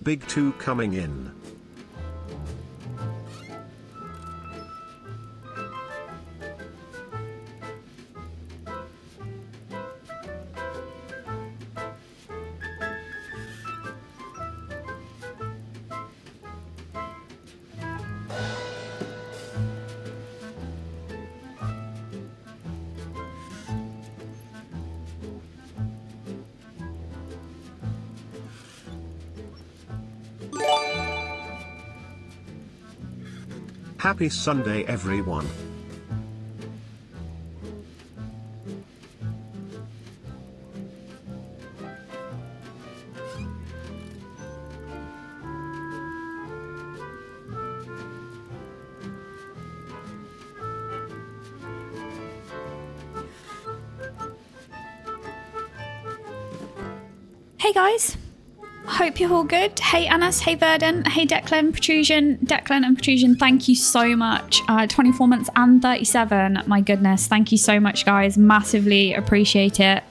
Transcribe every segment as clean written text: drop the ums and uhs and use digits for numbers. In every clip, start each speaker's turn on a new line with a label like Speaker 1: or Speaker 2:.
Speaker 1: Big 2 coming in. Happy Sunday, everyone.
Speaker 2: Hey guys, hope you're all good. Hey Anas, hey Verdant, hey Declan, Protrusion, Declan and Protrusion, thank you so much. 24 months and 37, my goodness, thank you so much guys, massively appreciate it.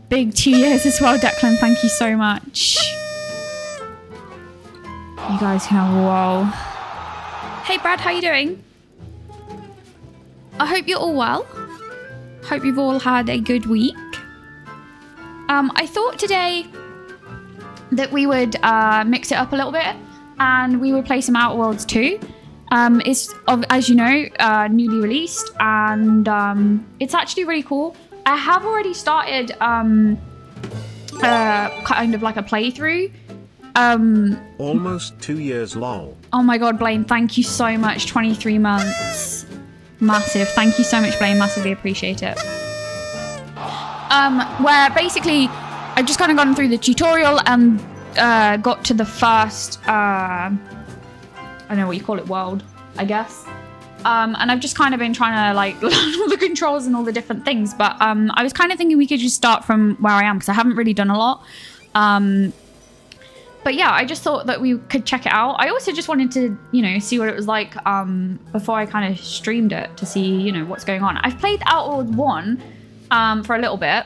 Speaker 2: Big 2 years as well, Declan, thank you so much. You guys can have a whoa. Hey Brad, how you doing? I hope you're all well. Hope you've all had a good week. I thought today that we would mix it up a little bit and we would play some Outer Worlds 2. It's, as you know, newly released and it's actually really cool. I have already started kind of like a playthrough.
Speaker 1: Almost 2 years long.
Speaker 2: Oh my god, Blaine, thank you so much. 23 months. Massive. Thank you so much, Blaine. Massively appreciate it. Where basically I've just kind of gone through the tutorial and got to the first, I don't know what you call it, world, I guess. And I've just kind of been trying to like learn all the controls and all the different things. But I was kind of thinking we could just start from where I am because I haven't really done a lot. But yeah, I just thought that we could check it out. I also just wanted to, you know, see what it was like before I kind of streamed it to see, you know, what's going on. I've played Outer Worlds 1 for a little bit.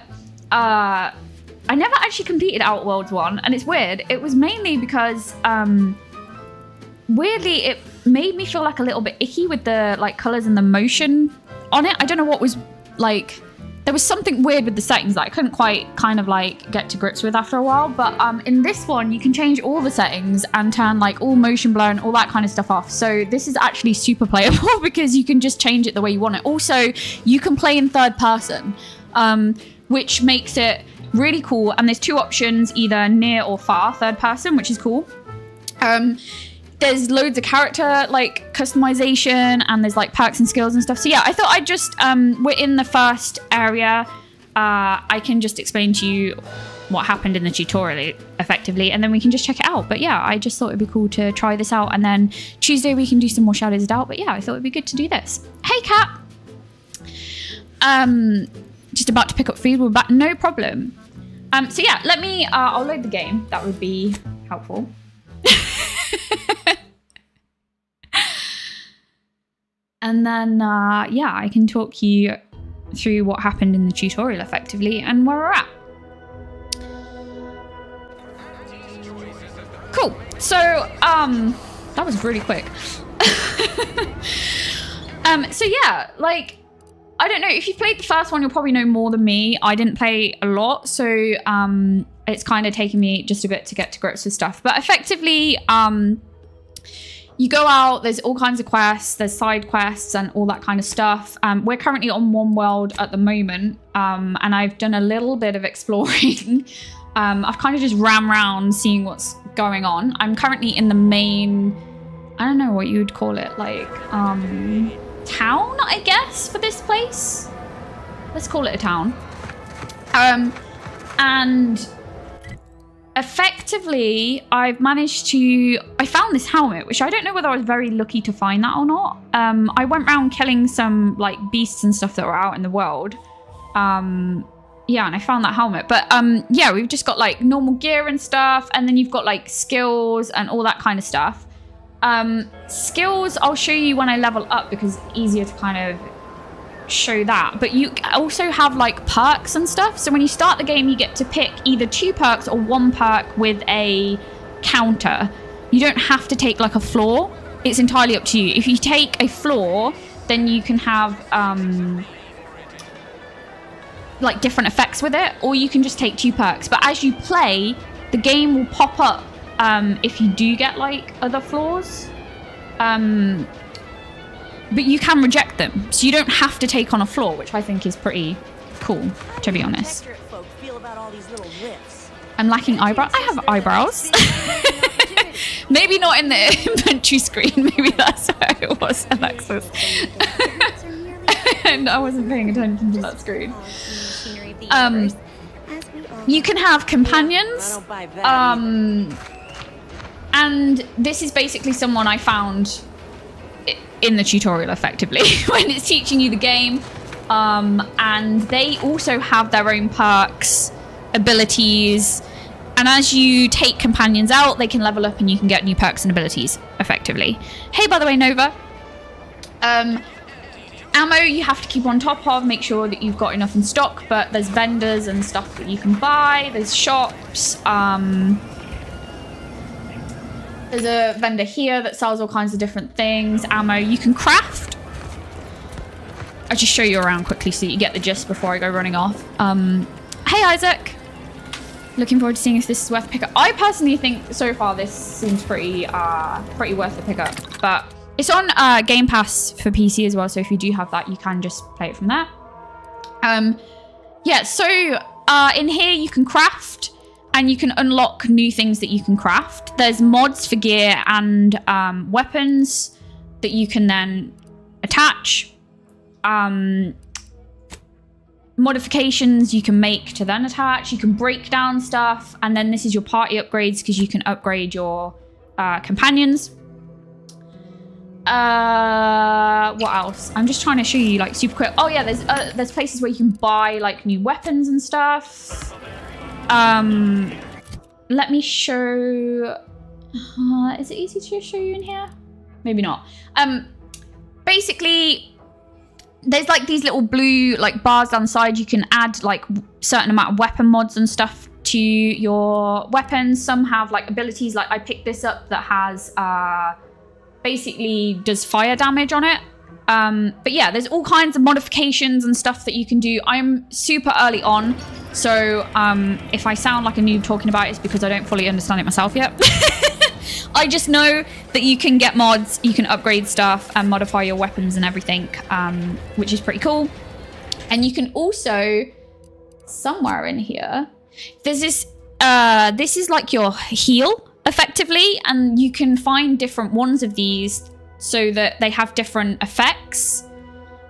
Speaker 2: I never actually completed Outer Worlds 1, and it's weird. It was mainly because, weirdly, it made me feel like a little bit icky with the like colors and the motion on it. I don't know what was like. There was something weird with the settings that I couldn't quite kind of like get to grips with after a while. But in this one, you can change all the settings and turn like all motion blur and all that kind of stuff off. So this is actually super playable because you can just change it the way you want it. Also, you can play in third person, which makes it really cool. And there's two options, either near or far third person, which is cool. There's loads of character like customization and there's like perks and skills and stuff. So yeah, I thought I'd just, we're in the first area. I can just explain to you what happened in the tutorial effectively, and then we can just check it out. But yeah, I just thought it'd be cool to try this out. And then Tuesday we can do some more Shadows of Doubt. But yeah, I thought it'd be good to do this. Hey, Kat. Just about to pick up food. We're back. No problem. So yeah, let me, I'll load the game. That would be helpful. And then, yeah, I can talk you through what happened in the tutorial effectively and where we're at. Cool. So, that was really quick. So yeah, like, I don't know, if you played the first one, you'll probably know more than me. I didn't play a lot, so it's kind of taken me just a bit to get to grips with stuff. But effectively, you go out, there's all kinds of quests, there's side quests and all that kind of stuff. We're currently on one world at the moment, and I've done a little bit of exploring. I've kind of just ran around seeing what's going on. I'm currently in the main, I don't know what you would call it, like, town, I guess, for this place. Let's call it a town. And effectively, I've managed to, I found this helmet, which I don't know whether I was very lucky to find that or not. I went around killing some like beasts and stuff that were out in the world. Yeah, and I found that helmet. But yeah, we've just got like normal gear and stuff, and then you've got like skills and all that kind of stuff. Skills, I'll show you when I level up because it's easier to kind of show that, but you also have like perks and stuff. So when you start the game, you get to pick either 2 perks or 1 perk with a counter. You don't have to take like a floor. It's entirely up to you. If you take a floor, then you can have like different effects with it, or you can just take 2 perks. But as you play, the game will pop up if you do get like other floors. But you can reject them, so you don't have to take on a floor, which I think is pretty cool, to be honest. I'm lacking eyebrows. I have eyebrows. Maybe not in the inventory screen. Maybe that's where it was, Alexis. And I wasn't paying attention to that screen. You can have companions. And this is basically someone I found in the tutorial, effectively, when it's teaching you the game. And they also have their own perks, abilities, and as you take companions out, they can level up and you can get new perks and abilities, effectively. Hey, by the way, Nova. Ammo you have to keep on top of, make sure that you've got enough in stock, but there's vendors and stuff that you can buy, there's shops. There's a vendor here that sells all kinds of different things. Ammo you can craft. I'll just show you around quickly so you get the gist before I go running off. Hey, Isaac. Looking forward to seeing if this is worth a pickup. I personally think so far this seems pretty worth a pickup. But it's on Game Pass for PC as well, so if you do have that, you can just play it from there. Yeah, so in here you can craft. And you can unlock new things that you can craft. There's mods for gear and weapons that you can then attach. Modifications you can make to then attach. You can break down stuff. And then this is your party upgrades because you can upgrade your companions. What else? I'm just trying to show you like super quick. Oh yeah, there's places where you can buy like new weapons and stuff. Let me show, is it easy to show you in here? Maybe not. Basically, there's like these little blue like bars down the side. You can add like certain amount of weapon mods and stuff to your weapons. Some have like abilities, like I picked this up that has, basically does fire damage on it. But yeah, there's all kinds of modifications and stuff that you can do. I'm super early on, so if I sound like a noob talking about it, it's because I don't fully understand it myself yet. I just know that you can get mods, you can upgrade stuff and modify your weapons and everything, which is pretty cool. And you can also, somewhere in here, there's this, this is like your heal, effectively, and you can find different ones of these so that they have different effects,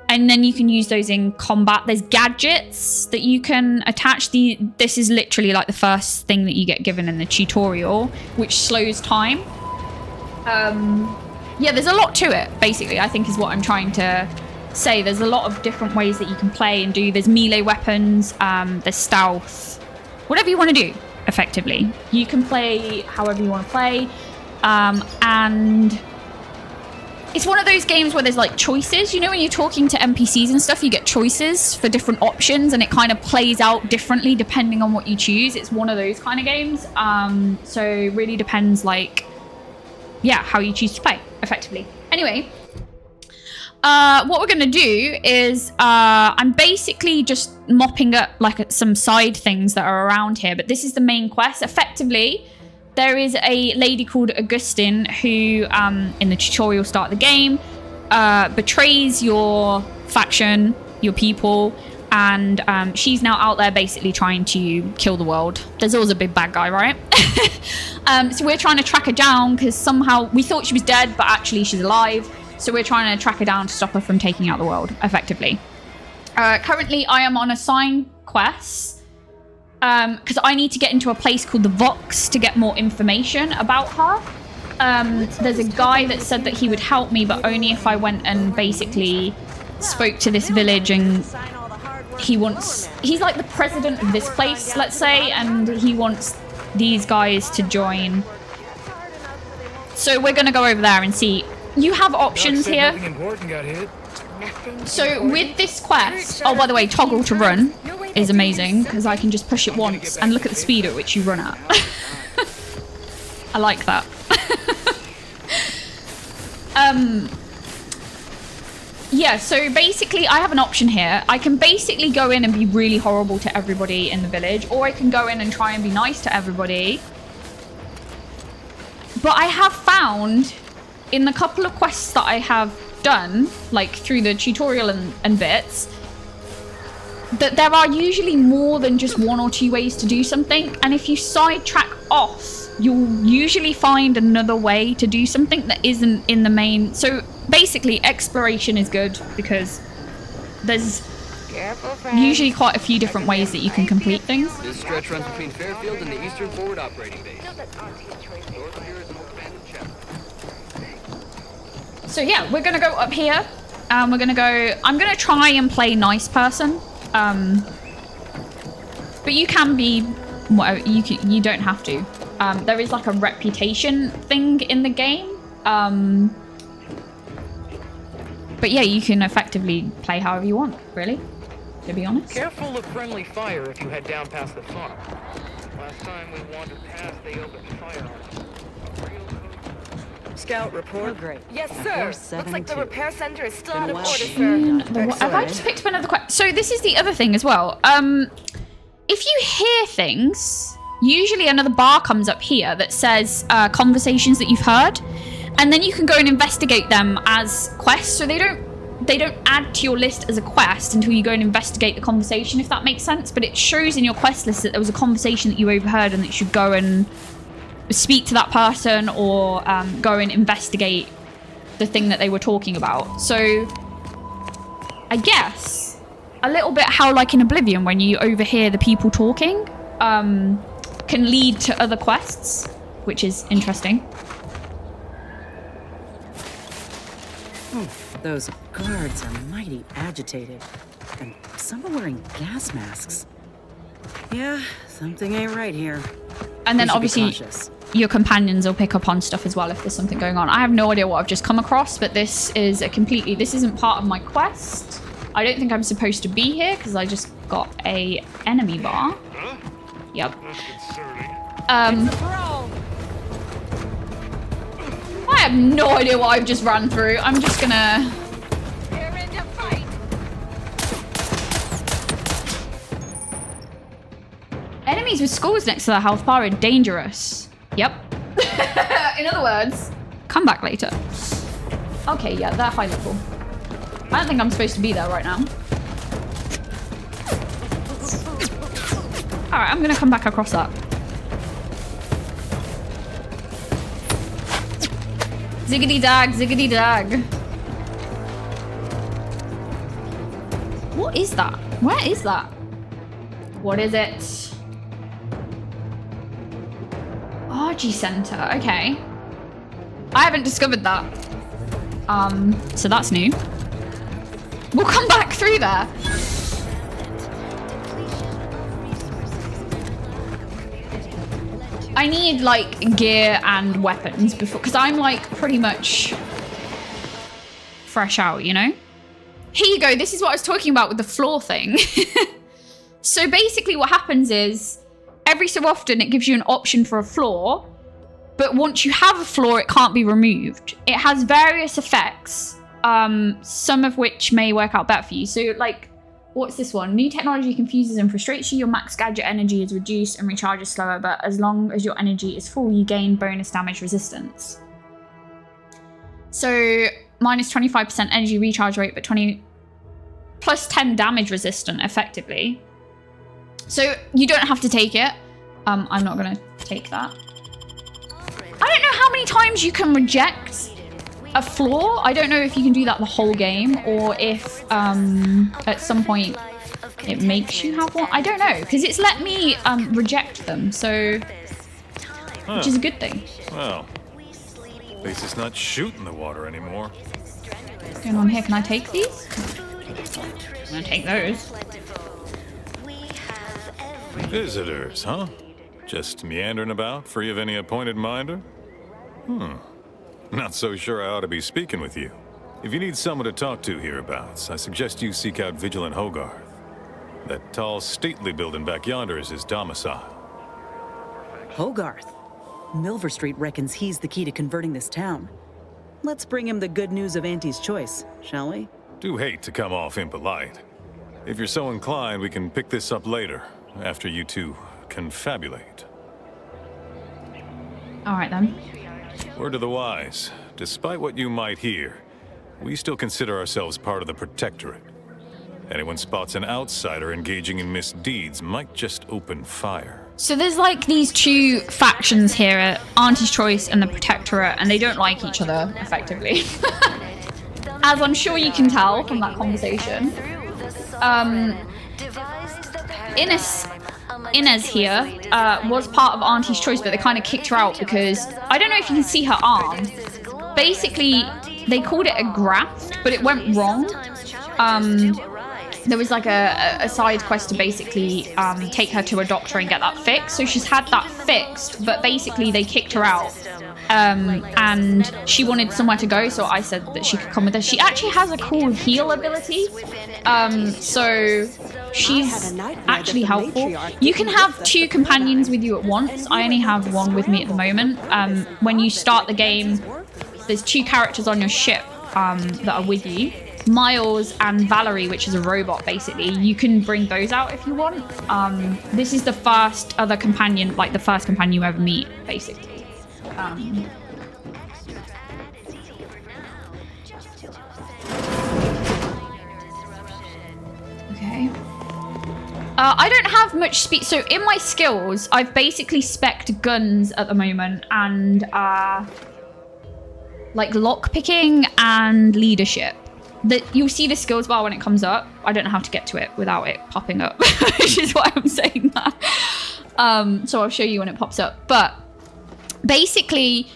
Speaker 2: and then you can use those in combat. There's gadgets that you can attach. This is literally like the first thing that you get given in the tutorial, which slows time. Yeah, there's a lot to it, basically, I think is what I'm trying to say. There's a lot of different ways that you can play and do. There's melee weapons, there's stealth, whatever you want to do, effectively. You can play however you want to play, and it's one of those games where there's like choices. You know, when you're talking to NPCs and stuff, you get choices for different options and it kind of plays out differently depending on what you choose. It's one of those kind of games. So it really depends, like, yeah, how you choose to play, effectively. Anyway, what we're going to do is I'm basically just mopping up like some side things that are around here, but this is the main quest. Effectively, there is a lady called Augustine who, in the tutorial start of the game, betrays your faction, your people, and she's now out there basically trying to kill the world. There's always a big bad guy, right? So we're trying to track her down because somehow we thought she was dead, but actually she's alive. So we're trying to track her down to stop her from taking out the world, effectively. Currently, I am on a side quest because I need to get into a place called the Vox to get more information about her. There's a guy that said that he would help me, but only if I went and basically spoke to this village, and he's like the president of this place, let's say, and he wants these guys to join. So we're going to go over there and see. You have options here.
Speaker 3: Nothing important got hit.
Speaker 2: So with this quest, oh, by the way, toggle to run is amazing because I can just push it once and look at the speed at which you run at. I like that. Yeah, so basically I have an option here. I can basically go in and be really horrible to everybody in the village, or I can go in and try and be nice to everybody. But I have found in the couple of quests that I have done, like through the tutorial and bits, that there are usually more than just one or two ways to do something. And if you sidetrack off, you'll usually find another way to do something that isn't in the main. So basically exploration is good because there's usually quite a few different ways that you can complete things.
Speaker 3: This stretch runs between Fairfield and the Eastern Forward Operating Base.
Speaker 2: So yeah, we're gonna go up here. I'm gonna try and play nice person. But you can be, well, you don't have to. There is like a reputation thing in the game. But yeah, you can effectively play however you want, really, to be honest.
Speaker 3: Careful of friendly fire if you head down past the farm. Last time we wandered past, they opened fire on us.
Speaker 4: Scout report.
Speaker 5: Oh, great.
Speaker 4: Yes, sir. Looks like the repair center is still out of order, sir.
Speaker 2: Have I just picked up another question? So this is the other thing as well. If you hear things, usually another bar comes up here that says conversations that you've heard, and then you can go and investigate them as quests. So they don't add to your list as a quest until you go and investigate the conversation, if that makes sense. But it shows in your quest list that there was a conversation that you overheard and that you should go and speak to that person or go and investigate the thing that they were talking about. So I guess a little bit how like in Oblivion when you overhear the people talking can lead to other quests, which is interesting.
Speaker 5: Those guards are mighty agitated, and some are wearing gas masks. Yeah, something ain't right here.
Speaker 2: And then obviously your companions will pick up on stuff as well if there's something going on. I have no idea what I've just come across, but this isn't part of my quest. I don't think I'm supposed to be here because I just got a enemy bar. Yep. I have no idea what I've just ran through. I'm just gonna... Enemies with skulls next to their health bar are dangerous. Yep. In other words, come back later. Okay, yeah, they're high level. I don't think I'm supposed to be there right now. Alright, I'm gonna come back across that. Ziggity dag, ziggity dag. What is that? Where is that? What is it? RG Center, okay. I haven't discovered that. So that's new. We'll come back through there. I need like gear and weapons before, because I'm like pretty much fresh out, you know? Here you go. This is what I was talking about with the floor thing. So basically what happens is every so often it gives you an option for a floor, but once you have a floor, it can't be removed. It has various effects, some of which may work out better for you. So like, what's this one? New technology confuses and frustrates you. Your max gadget energy is reduced and recharges slower, but as long as your energy is full, you gain bonus damage resistance. So minus 25% energy recharge rate, but 20 plus 10 damage resistant effectively. So you don't have to take it. I'm not gonna take that. I don't know how many times you can reject a floor. I don't know if you can do that the whole game or if at some point it makes you have one. I don't know, because it's let me reject them, so which is a good thing.
Speaker 6: Well, at least it's not shooting the water anymore.
Speaker 2: What's going on here? Can I take these? I'm gonna take those.
Speaker 6: Visitors, huh? Just meandering about, free of any appointed minder? Not so sure I ought to be speaking with you. If you need someone to talk to hereabouts, I suggest you seek out Vigilant Hogarth. That tall, stately building back yonder is his domicile.
Speaker 5: Hogarth. Milver Street reckons he's the key to converting this town. Let's bring him the good news of Auntie's choice, shall we?
Speaker 6: Do hate to come off impolite. If you're so inclined, we can pick this up later, after you two confabulate.
Speaker 2: All right, then.
Speaker 6: Word to the wise, despite what you might hear, we still consider ourselves part of the Protectorate. Anyone spots an outsider engaging in misdeeds might just open fire.
Speaker 2: So there's like these two factions here, Auntie's Choice and the Protectorate, and they don't like each other, effectively. As I'm sure you can tell from that conversation. Inez here was part of Auntie's Choice, but they kind of kicked her out because, I don't know if you can see her arm. Basically, they called it a graft, but it went wrong. There was like a side quest to basically take her to a doctor and get that fixed. So she's had that fixed, but basically they kicked her out. And she wanted somewhere to go, so I said that she could come with us. She actually has a cool heal ability. So she's actually helpful. You can have 2 companions with you at once. I only have 1 with me at the moment. When you start the game, there's 2 characters on your ship that are with you. Miles and Valerie, which is a robot, basically. You can bring those out if you want. This is the first other companion, like the first companion you ever meet, basically. Okay. I don't have much speed. So in my skills, I've basically spec'd guns at the moment and like lockpicking and leadership. You'll see the skills bar when it comes up. I don't know how to get to it without it popping up, which is why I'm saying that. So I'll show you when it pops up. But basically,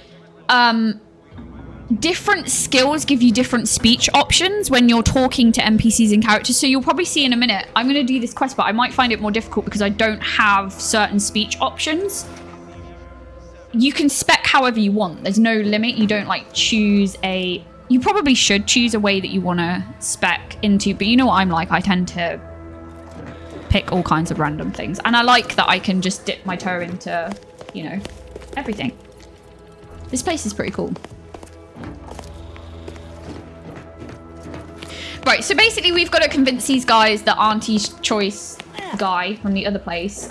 Speaker 2: different skills give you different speech options when you're talking to NPCs and characters. So you'll probably see in a minute. I'm going to do this quest, but I might find it more difficult because I don't have certain speech options. You can spec however you want. There's no limit. You don't like choose a... You probably should choose a way that you want to spec into, but you know what I'm like. I tend to pick all kinds of random things. And I like that I can just dip my toe into, you know, everything. This place is pretty cool. Right, so basically we've got to convince these guys that Auntie's Choice guy from the other place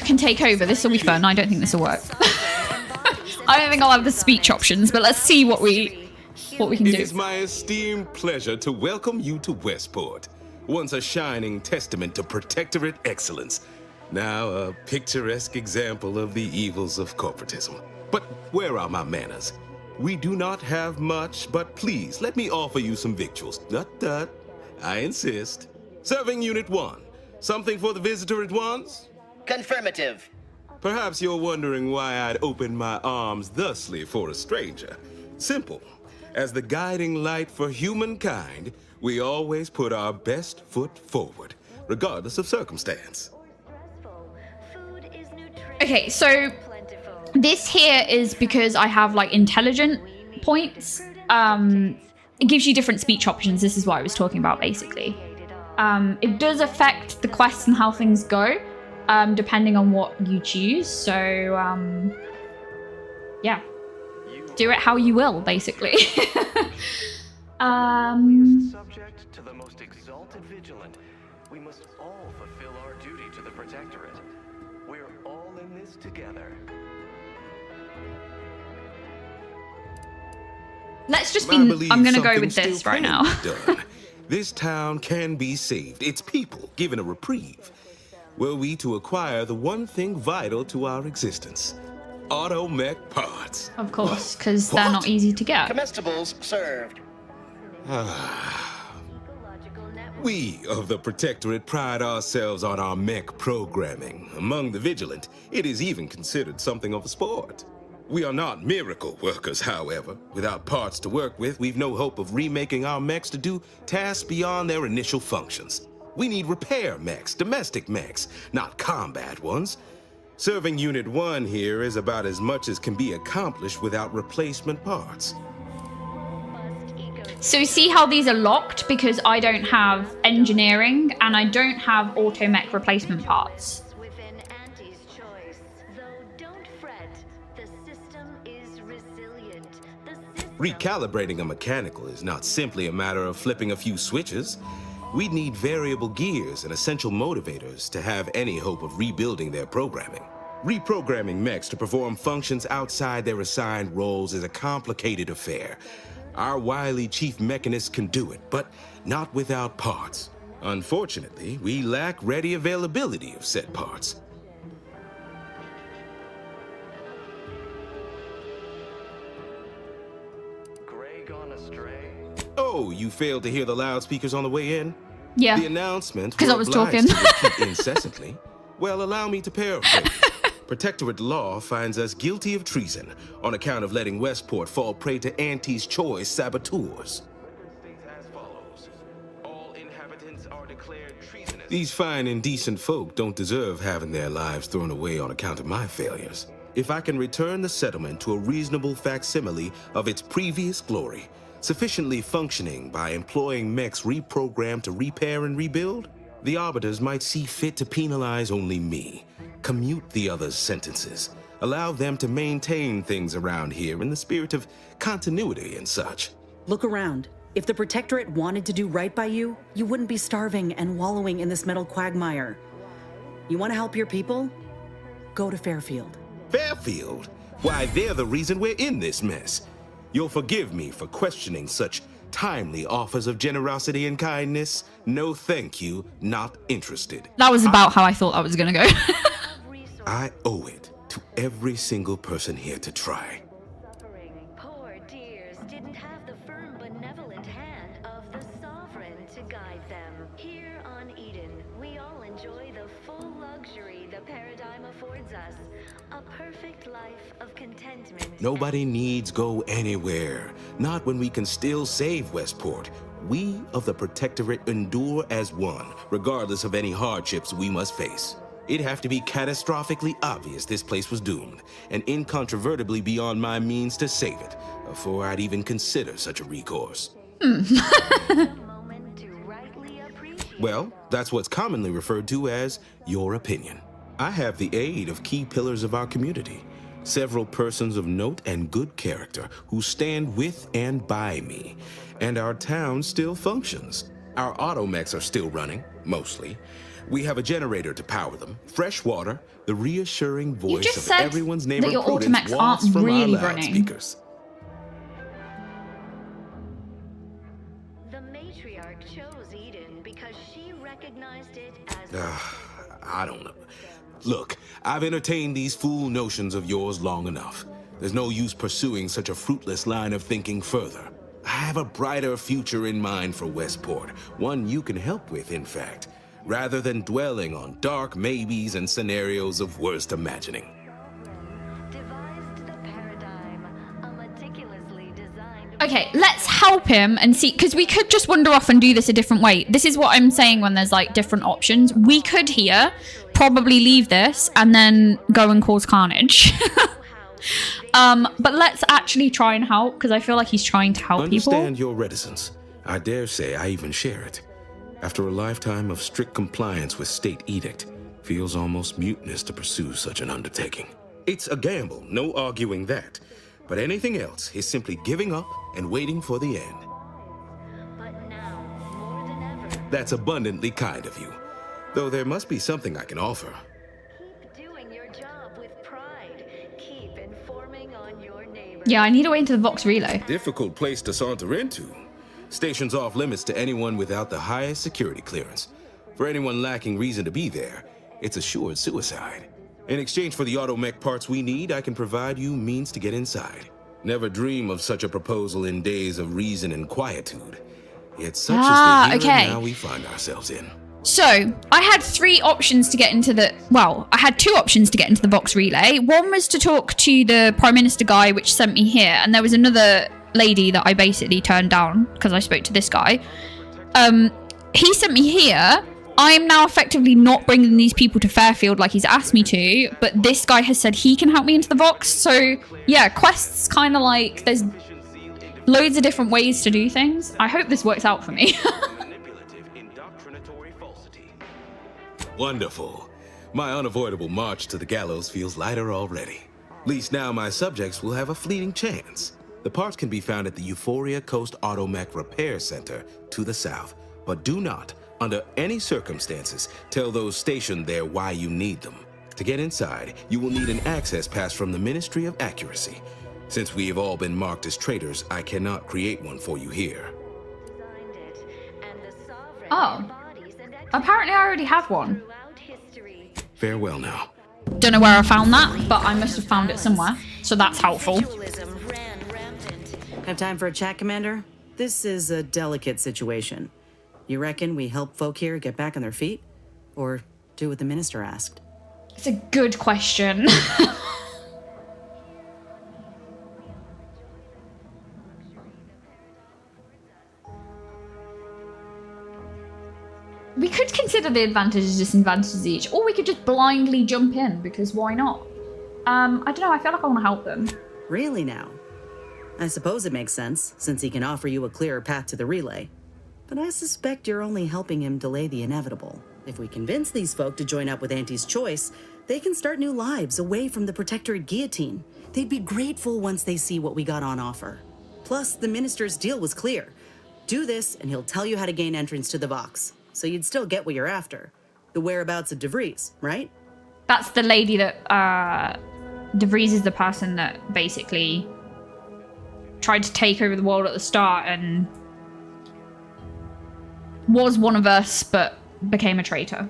Speaker 2: can take over. This will be fun. I don't think this will work. I don't think I'll have the speech options, but let's see what we can do.
Speaker 7: It is my esteemed pleasure to welcome you to Westport, once a shining testament to Protectorate excellence. Now a picturesque example of the evils of corporatism. But where are my manners? We do not have much, but please let me offer you some victuals. Dut. I insist. Serving Unit 1. Something for the visitor at once?
Speaker 8: Confirmative.
Speaker 7: Perhaps you're wondering why I'd open my arms thusly for a stranger. Simple. As the guiding light for humankind, we always put our best foot forward, regardless of circumstance.
Speaker 2: Okay, so this here is because I have like intelligent points. It gives you different speech options. This is what I was talking about, basically. It does affect the quests and how things go. Depending on what you choose. So, yeah. Do it how you will, basically.
Speaker 3: Subject to the most exalted vigilant, we must all fulfill our duty to the Protectorate. We're all in this together.
Speaker 2: Let's just be... I'm going to go with this right now.
Speaker 7: This town can be saved. Its people given a reprieve. Were we to acquire the one thing vital to our existence, auto-mech parts.
Speaker 2: Of course, because they're not easy to get.
Speaker 8: Comestibles served.
Speaker 7: We of the Protectorate pride ourselves on our mech programming. Among the vigilant, it is even considered something of a sport. We are not miracle workers, however. Without parts to work with, we've no hope of remaking our mechs to do tasks beyond their initial functions. We need repair mechs, domestic mechs, not combat ones. Serving Unit 1 here is about as much as can be accomplished without replacement parts.
Speaker 2: So see how these are locked because I don't have engineering and I don't have automech replacement parts.
Speaker 9: Within Auntie's choice. Though don't fret, the system is resilient. The system
Speaker 7: Recalibrating a mechanical is not simply a matter of flipping a few switches. We'd need variable gears and essential motivators to have any hope of rebuilding their programming. Reprogramming mechs to perform functions outside their assigned roles is a complicated affair. Our wily chief mechanist can do it, but not without parts. Unfortunately, we lack ready availability of said parts.
Speaker 3: Gray gone astray?
Speaker 7: Oh, you failed to hear the loudspeakers on the way in?
Speaker 2: Yeah.
Speaker 7: The announcement
Speaker 2: 'Cause I was talking.
Speaker 7: to repeat incessantly. Well, allow me to paraphrase. Protectorate law finds us guilty of treason on account of letting Westport fall prey to Auntie's choice saboteurs.
Speaker 3: States as follows. All inhabitants are declared treasonous.
Speaker 7: These fine and decent folk don't deserve having their lives thrown away on account of my failures. If I can return the settlement to a reasonable facsimile of its previous glory, sufficiently functioning by employing mechs reprogrammed to repair and rebuild, the arbiters might see fit to penalize only me, commute the others' sentences, allow them to maintain things around here in the spirit of continuity and such.
Speaker 5: Look around. If the Protectorate wanted to do right by you, you wouldn't be starving and wallowing in this metal quagmire. You want to help your people? Go to Fairfield.
Speaker 7: Fairfield? Why, they're the reason we're in this mess. You'll forgive me for questioning such timely offers of generosity and kindness. No thank you, not interested.
Speaker 2: That was about how I thought that was going to go.
Speaker 7: I owe it to every single person here to try.
Speaker 9: suffering. Poor dears didn't have the firm benevolent hand of the sovereign to guide them. Here on Eden, we all enjoy the full luxury the paradigm affords us. A perfect life of contentment.
Speaker 7: Nobody needs go anywhere. Not when we can still save Westport. We of the Protectorate endure as one, regardless of any hardships we must face. It'd have to be catastrophically obvious this place was doomed, and incontrovertibly beyond my means to save it, before I'd even consider such a recourse.
Speaker 9: A moment to rightly appreciate.
Speaker 7: Well, that's what's commonly referred to as your opinion. I have the aid of key pillars of our community, several persons of note and good character who stand with and by me, and our town still functions. Our automechs are still running, mostly. We have a generator to power them, fresh water, the reassuring voice
Speaker 2: just
Speaker 7: of
Speaker 2: said
Speaker 7: everyone's name
Speaker 2: that
Speaker 7: of
Speaker 2: your
Speaker 7: prudence
Speaker 2: automechs
Speaker 7: wafts
Speaker 2: aren't
Speaker 7: from
Speaker 2: really
Speaker 7: our
Speaker 2: running.
Speaker 7: loudspeakers.
Speaker 9: The matriarch chose Eden because she recognized it as
Speaker 7: I don't know. Look, I've entertained these fool notions of yours long enough. There's no use pursuing such a fruitless line of thinking further. I have a brighter future in mind for Westport, one you can help with, in fact, rather than dwelling on dark maybes and scenarios of worst imagining.
Speaker 9: devised the paradigm, a meticulously designed.
Speaker 2: Okay, let's help him and see, because we could just wander off and do this a different way. This is what I'm saying when there's like different options. We could here probably leave this and then go and cause carnage. But let's actually try and help, because I feel like he's trying to help
Speaker 7: Understand
Speaker 2: people.
Speaker 7: your reticence. I dare say I even share it. After a lifetime of strict compliance with state edict, feels almost mutinous to pursue such an undertaking. It's a gamble, no arguing that. But anything else is simply giving up and waiting for the end.
Speaker 9: But now, more than ever,
Speaker 7: That's abundantly kind of you. Though there must be something I can offer.
Speaker 9: keep doing your job with pride. Keep informing on your neighbors.
Speaker 2: Yeah, I need a way into the Vox relay.
Speaker 7: Difficult place to saunter into. Station's off limits to anyone without the highest security clearance. For anyone lacking reason to be there, it's assured suicide. In exchange for the automech parts we need, I can provide you means to get inside. Never dream of such a proposal in days of reason and quietude. Yet such is the here
Speaker 2: okay.
Speaker 7: and now we find ourselves in.
Speaker 2: So, I had three options to get into the... Well, I had two options to get into the Vox relay. One was to talk to the Prime Minister guy, which sent me here. And there was another lady that I basically turned down because I spoke to this guy. He sent me here, I'm now effectively not bringing these people to Fairfield like he's asked me to, but this guy has said he can help me into the Vox. So yeah, quests kind of like, there's loads of different ways to do things. I hope this works out for me.
Speaker 3: Manipulative indoctrinatory falsity.
Speaker 7: Wonderful. My unavoidable march to the gallows feels lighter already. At least now my subjects will have a fleeting chance. The parts can be found at the Euphoria Coast Automech Repair Center to the south, but do not, under any circumstances, tell those stationed there why you need them. To get inside, you will need an access pass from the Ministry of Accuracy. Since we have all been marked as traitors, I cannot create one for you here.
Speaker 2: Oh. Apparently I already have one.
Speaker 7: Farewell now.
Speaker 2: Don't know where I found that, but I must have found it somewhere. So that's helpful.
Speaker 5: Have time for a chat, Commander? This is a delicate situation. You reckon we help folk here get back on their feet? Or do what the minister asked?
Speaker 2: It's a good question. We could consider the advantages, disadvantages each, or we could just blindly jump in, because why not? I don't know, I feel like I want to help them.
Speaker 5: Really now? I suppose it makes sense, since he can offer you a clearer path to the relay. But I suspect you're only helping him delay the inevitable. If we convince these folk to join up with Auntie's choice, they can start new lives away from the Protectorate guillotine. They'd be grateful once they see what we got on offer. Plus, the minister's deal was clear. Do this, and he'll tell you how to gain entrance to the Vox. So you'd still get what you're after. The whereabouts of DeVries, right?
Speaker 2: That's the lady that, DeVries is the person that basically tried to take over the world at the start and was one of us, but became a traitor.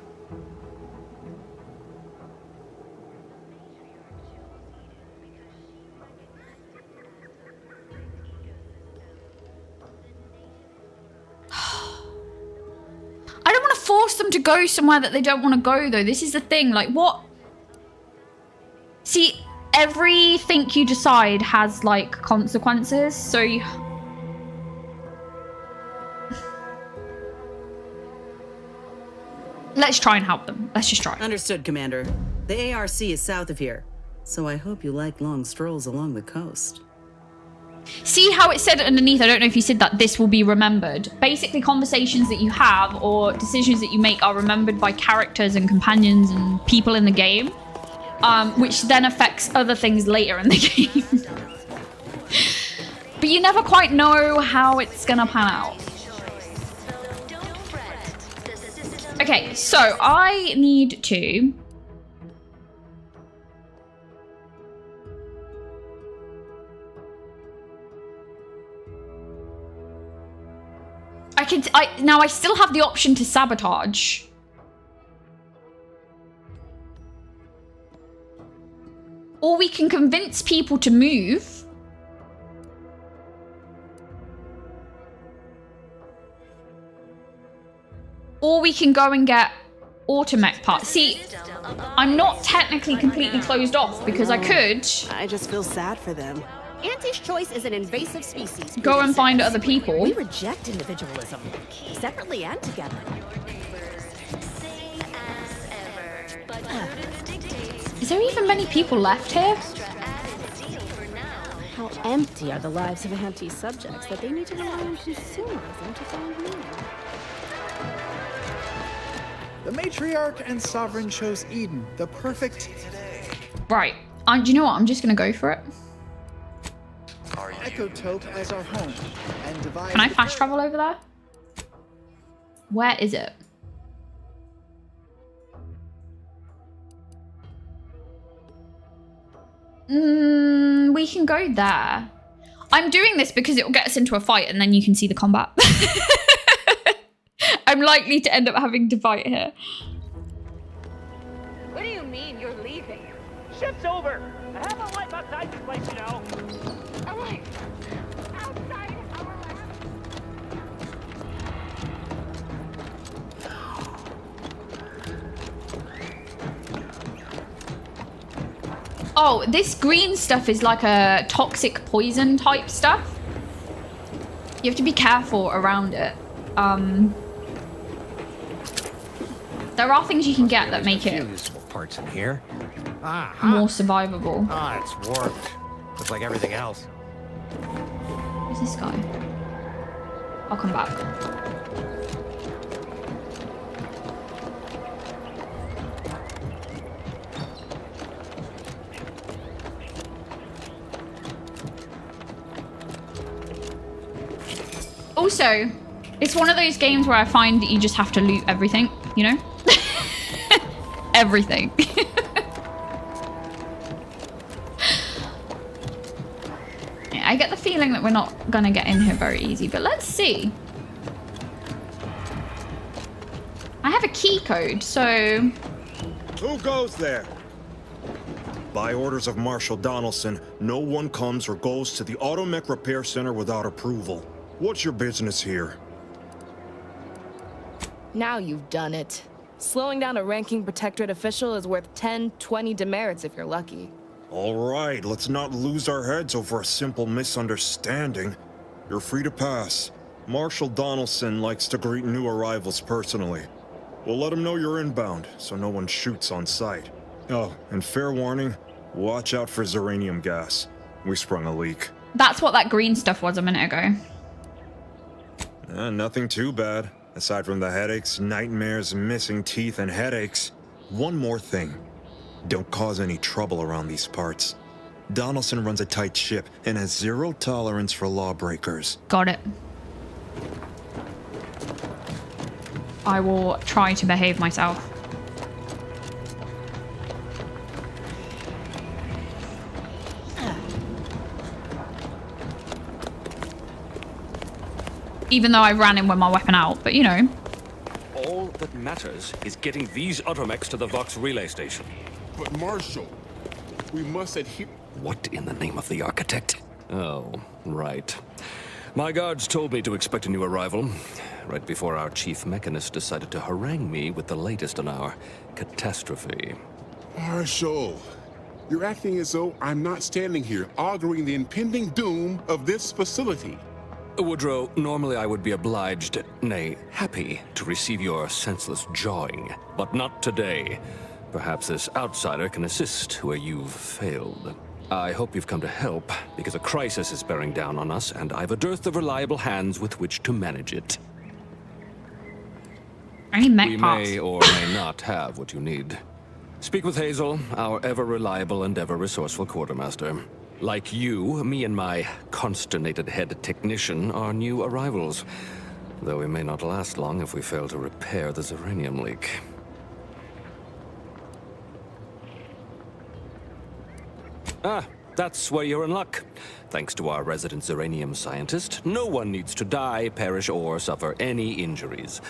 Speaker 2: I don't want to force them to go somewhere that they don't want to go, though. This is the thing. Like, what? See, everything you decide has, like, consequences. So you... Let's try and help them. Let's just try.
Speaker 5: Understood, Commander. The ARC is south of here, so I hope you like long strolls along the coast.
Speaker 2: See how it said underneath, I don't know if you said that, this will be remembered. Basically, conversations that you have or decisions that you make are remembered by characters and companions and people in the game, which then affects other things later in the game. But you never quite know how it's gonna pan out. Okay, so I need to... Now I still have the option to sabotage. Or we can convince people to move. Or we can go and get automech parts. See, I'm not technically completely closed off because I could...
Speaker 10: I just feel sad for them.
Speaker 4: Auntie's choice is an invasive species.
Speaker 2: Go and find other people.
Speaker 4: We reject individualism, separately and together.
Speaker 2: Is there even many people left here?
Speaker 10: How empty are the lives of Auntie's subjects that they need to rely on consumerism to find meaning?
Speaker 11: The matriarch and sovereign chose Eden, the perfect...
Speaker 2: Right. Do you know what? I'm just going to go for it.
Speaker 11: Ecotope as our home, and divide...
Speaker 2: Can I fast travel over there? Where is it? We can go there. I'm doing this because it will get us into a fight and then you can see the combat. I'm likely to end up having to fight here.
Speaker 4: What do you mean you're leaving?
Speaker 12: Shift's over. I have a life outside this place, you know.
Speaker 4: A life outside our lab?
Speaker 2: Oh, this green stuff is like a toxic poison type stuff. You have to be careful around it. There are things you can get that make it
Speaker 13: useful parts in here.
Speaker 2: more survivable.
Speaker 13: Ah, it's warped. Just like everything else.
Speaker 2: Who's this guy? I'll come back. Also, it's one of those games where I find that you just have to loot everything, you know? Everything. Yeah, I get the feeling that we're not gonna get in here very easy, but let's see. I have a key code, so...
Speaker 14: Who goes there? By orders of Marshal Donaldson, no one comes or goes to the Automech Repair Center without approval. What's your business here?
Speaker 15: Now you've done it. Slowing down a ranking Protectorate official is worth 10, 20 demerits if you're lucky.
Speaker 14: All right, let's not lose our heads over a simple misunderstanding. You're free to pass. Marshal Donaldson likes to greet new arrivals personally. We'll let him know you're inbound, so no one shoots on sight. Oh, and fair warning, watch out for Zeranium gas. We sprung a leak.
Speaker 2: That's what that green stuff was a minute ago.
Speaker 14: Nothing too bad. Aside from the headaches, nightmares, missing teeth, and headaches. One more thing. Don't cause any trouble around these parts. Donaldson runs a tight ship and has zero tolerance for lawbreakers.
Speaker 2: Got it. I will try to behave myself. Even though I ran in with my weapon out, but you know.
Speaker 16: All that matters is getting these automechs to the Vox relay station.
Speaker 7: But Marshal, we must adhere...
Speaker 16: What in the name of the architect? Oh, right. My guards told me to expect a new arrival, right before our chief mechanist decided to harangue me with the latest on our catastrophe.
Speaker 7: Marshal, you're acting as though I'm not standing here auguring the impending doom of this facility.
Speaker 16: Woodrow, normally I would be obliged, nay, happy, to receive your senseless jawing, but not today. Perhaps this outsider can assist where you've failed. I hope you've come to help, because a crisis is bearing down on us, and I've a dearth of reliable hands with which to manage it.
Speaker 2: I need mech
Speaker 16: We
Speaker 2: parts.
Speaker 16: may or may not have what you need. Speak with Hazel, our ever-reliable and ever-resourceful quartermaster. Like you, me and my consternated head technician are new arrivals, though we may not last long if we fail to repair the Zeranium leak. Ah, that's where you're in luck. Thanks to our resident Zeranium scientist, no one needs to die, perish, or suffer any injuries,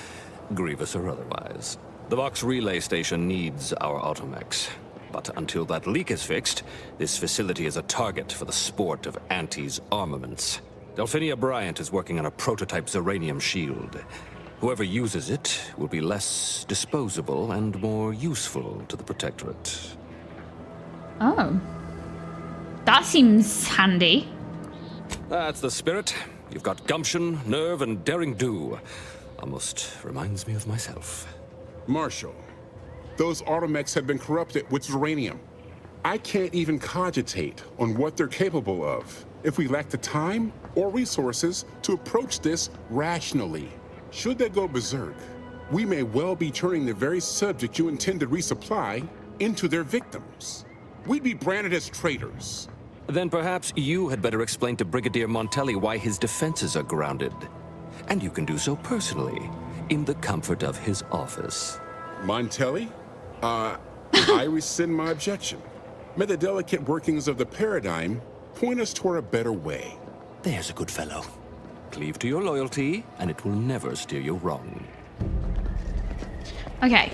Speaker 16: grievous or otherwise. The Vox relay station needs our automechs. But until that leak is fixed, this facility is a target for the sport of Auntie's armaments. Delphinia Bryant is working on a prototype Zeranium shield. Whoever uses it will be less disposable and more useful to the Protectorate.
Speaker 2: Oh. That seems handy.
Speaker 16: That's the spirit. You've got gumption, nerve, and daring do. Almost reminds me of myself.
Speaker 7: Marshal, those automechs have been corrupted with Zeranium. I can't even cogitate on what they're capable of if we lack the time or resources to approach this rationally. Should they go berserk, we may well be turning the very subject you intend to resupply into their victims. We'd be branded as traitors.
Speaker 16: Then perhaps you had better explain to Brigadier Montelli why his defenses are grounded. And you can do so personally, in the comfort of his office.
Speaker 7: Montelli? I rescind my objection. May the delicate workings of the paradigm point us toward a better way.
Speaker 16: There's a good fellow. Cleave to your loyalty, and it will never steer you wrong.
Speaker 2: Okay.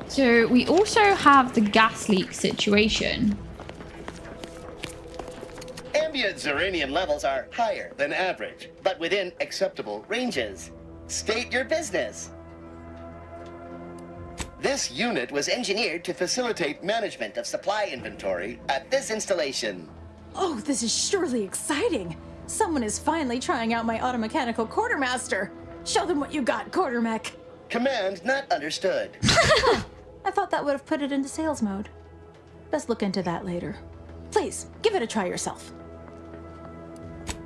Speaker 2: So we also have the gas leak situation.
Speaker 8: Ambient Zeranium levels are higher than average, but within acceptable ranges. State your business. This unit was engineered to facilitate management of supply inventory at this installation.
Speaker 17: Oh, this is surely exciting. Someone is finally trying out my automechanical quartermaster. Show them what you got, quartermech.
Speaker 8: Command not understood.
Speaker 17: I thought that would have put it into sales mode. Best look into that later. Please, give it a try yourself.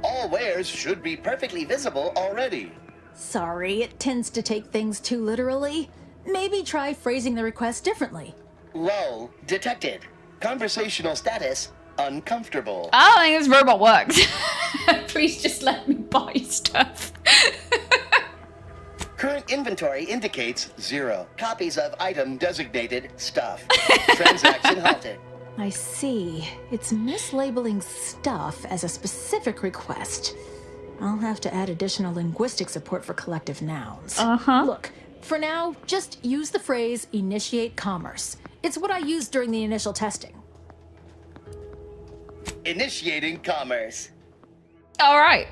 Speaker 8: All wares should be perfectly visible already.
Speaker 17: Sorry, it tends to take things too literally. Maybe try phrasing the request differently.
Speaker 8: Lull detected. Conversational status uncomfortable.
Speaker 2: I don't think this robot works. Please just let me buy stuff.
Speaker 8: Current inventory indicates 0 copies of item designated stuff. Transaction halted.
Speaker 17: I see. It's mislabeling stuff as a specific request. I'll have to add additional linguistic support for collective nouns. Look, for now, just use the phrase initiate commerce. It's what I used during the initial testing.
Speaker 8: Initiating commerce.
Speaker 2: All right.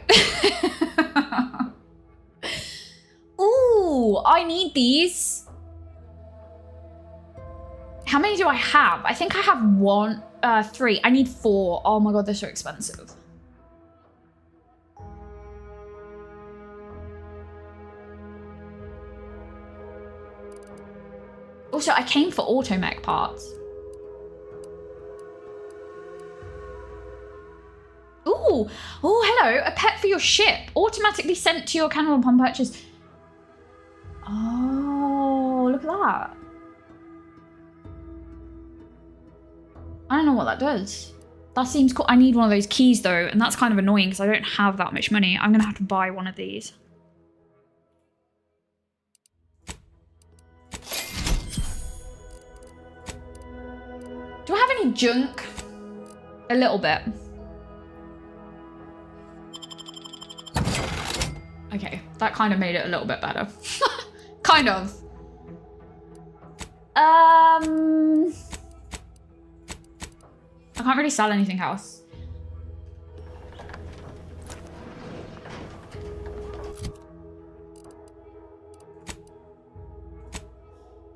Speaker 2: Ooh, I need these. How many do I have? I think I have 3. I need 4. Oh my god, they're so expensive. Also, I came for automech parts. Ooh, oh, hello, a pet for your ship. Automatically sent to your kennel upon purchase. Oh, look at that. I don't know what that does. That seems cool. I need one of those keys though, and that's kind of annoying because I don't have that much money. I'm gonna have to buy one of these. Do I have any junk? A little bit. Okay, that kind of made it a little bit better. Kind of. I can't really sell anything else.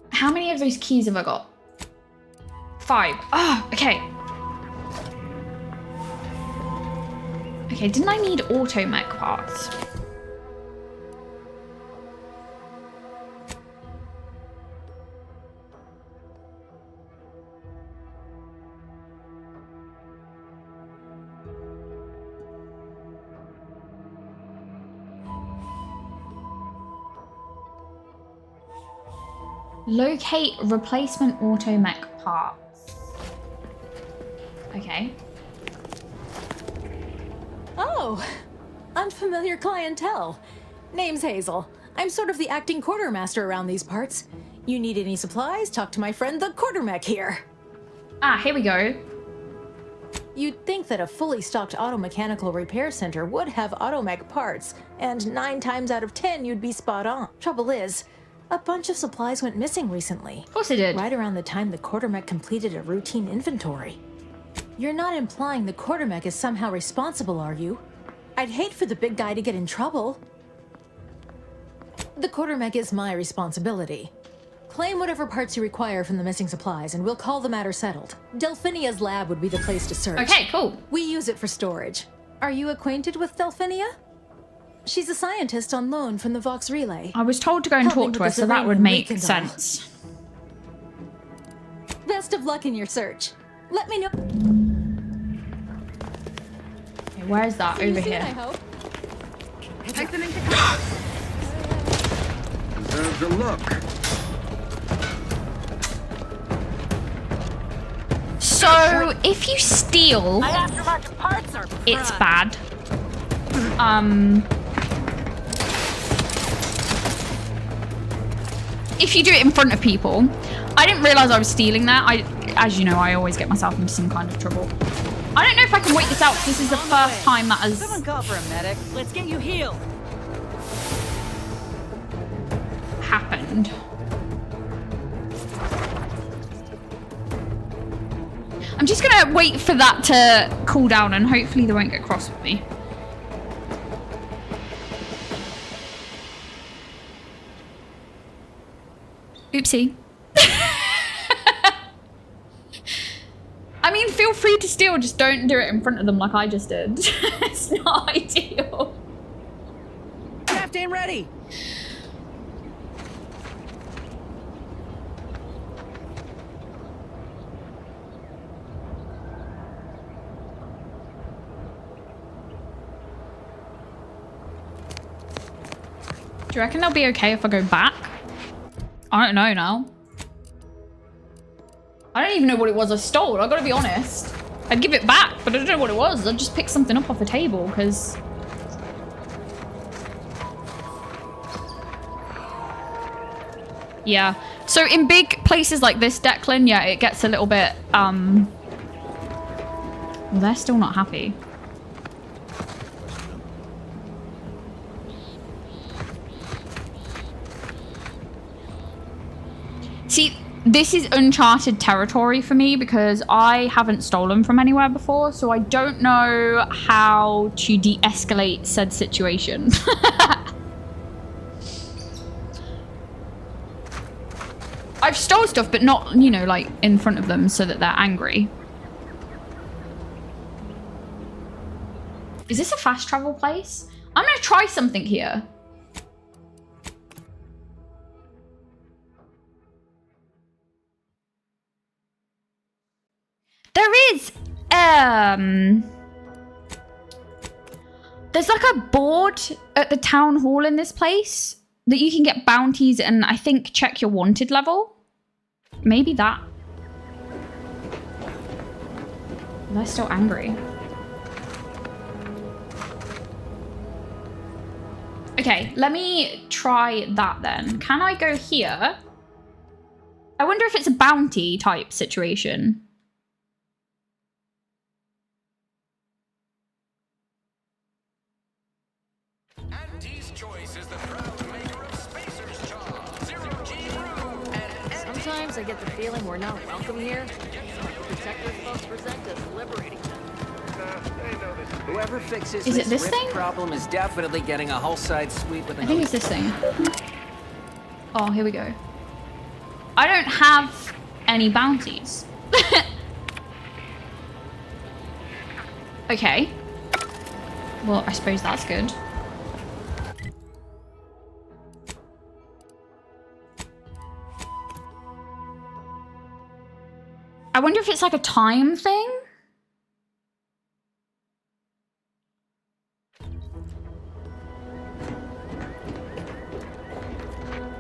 Speaker 2: How many of those keys have I got? 5. Oh, okay. Okay, didn't I need automech parts? Locate replacement automech parts. Okay.
Speaker 17: Oh, unfamiliar clientele. Name's Hazel. I'm sort of the acting quartermaster around these parts. You need any supplies? Talk to my friend the quartermech here.
Speaker 2: Ah, here we go.
Speaker 17: You'd think that a fully stocked auto-mechanical repair center would have automech parts, and 9 times out of 10 you'd be spot on. Trouble is, a bunch of supplies went missing recently.
Speaker 2: Of course it did.
Speaker 17: Right around the time the quartermech completed a routine inventory. You're not implying the quartermech is somehow responsible, are you? I'd hate for the big guy to get in trouble. The quartermech is my responsibility. Claim whatever parts you require from the missing supplies, and we'll call the matter settled. Delphinia's lab would be the place to search.
Speaker 2: Okay, cool.
Speaker 17: We use it for storage. Are you acquainted with Delphinia? She's a scientist on loan from the Vox Relay.
Speaker 2: I was told to go and talk to her, so that would make sense.
Speaker 17: Best of luck in your search. Let me know.
Speaker 2: Okay, where is that? Over here.
Speaker 17: I hope.
Speaker 4: Take them into custody.
Speaker 1: Deserves a look.
Speaker 2: So, if you steal, it's bad. If you do it in front of people, I didn't realize I was stealing that. As you know, I always get myself into some kind of trouble. I don't know if I can wait this out because this is the first time that has
Speaker 18: Someone call for a medic. Let's get you healed.
Speaker 2: happened. I'm just gonna wait for that to cool down and hopefully they won't get cross with me. Oopsie. I mean, feel free to steal, just don't do it in front of them like I just did. It's not ideal.
Speaker 18: Craft aim ready.
Speaker 2: you reckon they'll be okay if I go back? I don't know now. I don't even know what it was I stole. I gotta be honest. I'd give it back, but I don't know what it was. I'd just pick something up off the table because... Yeah. So in big places like this, Declan, yeah, it gets a little bit, well, they're still not happy. See, this is uncharted territory for me because I haven't stolen from anywhere before, so I don't know how to de-escalate said situation. I've stole stuff, but not, you know, like in front of them so that they're angry. Is this a fast travel place? I'm gonna try something here. There is, there's like a board at the town hall in this place that you can get bounties and I think check your wanted level. Maybe that. They're still angry. Okay, let me try that then. Can I go here? I wonder if it's a bounty type situation.
Speaker 18: Sometimes I get the feeling we're not welcome here. Protector folks present as liberating them.
Speaker 19: Whoever fixes
Speaker 2: Is it this
Speaker 19: rift
Speaker 2: thing?
Speaker 19: problem is definitely getting a whole side sweep with an
Speaker 2: I think it's this thing. Oh, here we go. I don't have any bounties. Okay. Well, I suppose that's good. I wonder if it's like a time thing?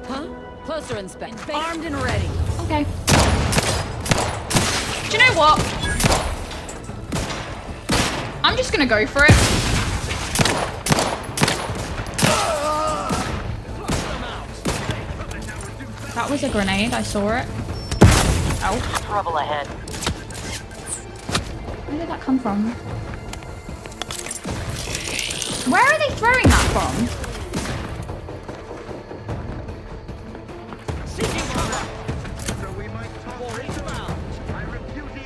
Speaker 18: Huh? Closer inspection. Armed and ready.
Speaker 2: Okay. Do you know what? I'm just gonna go for it. That was a grenade, I saw it. Oh.
Speaker 18: Trouble ahead.
Speaker 2: Where did that come from? Where are they throwing that from?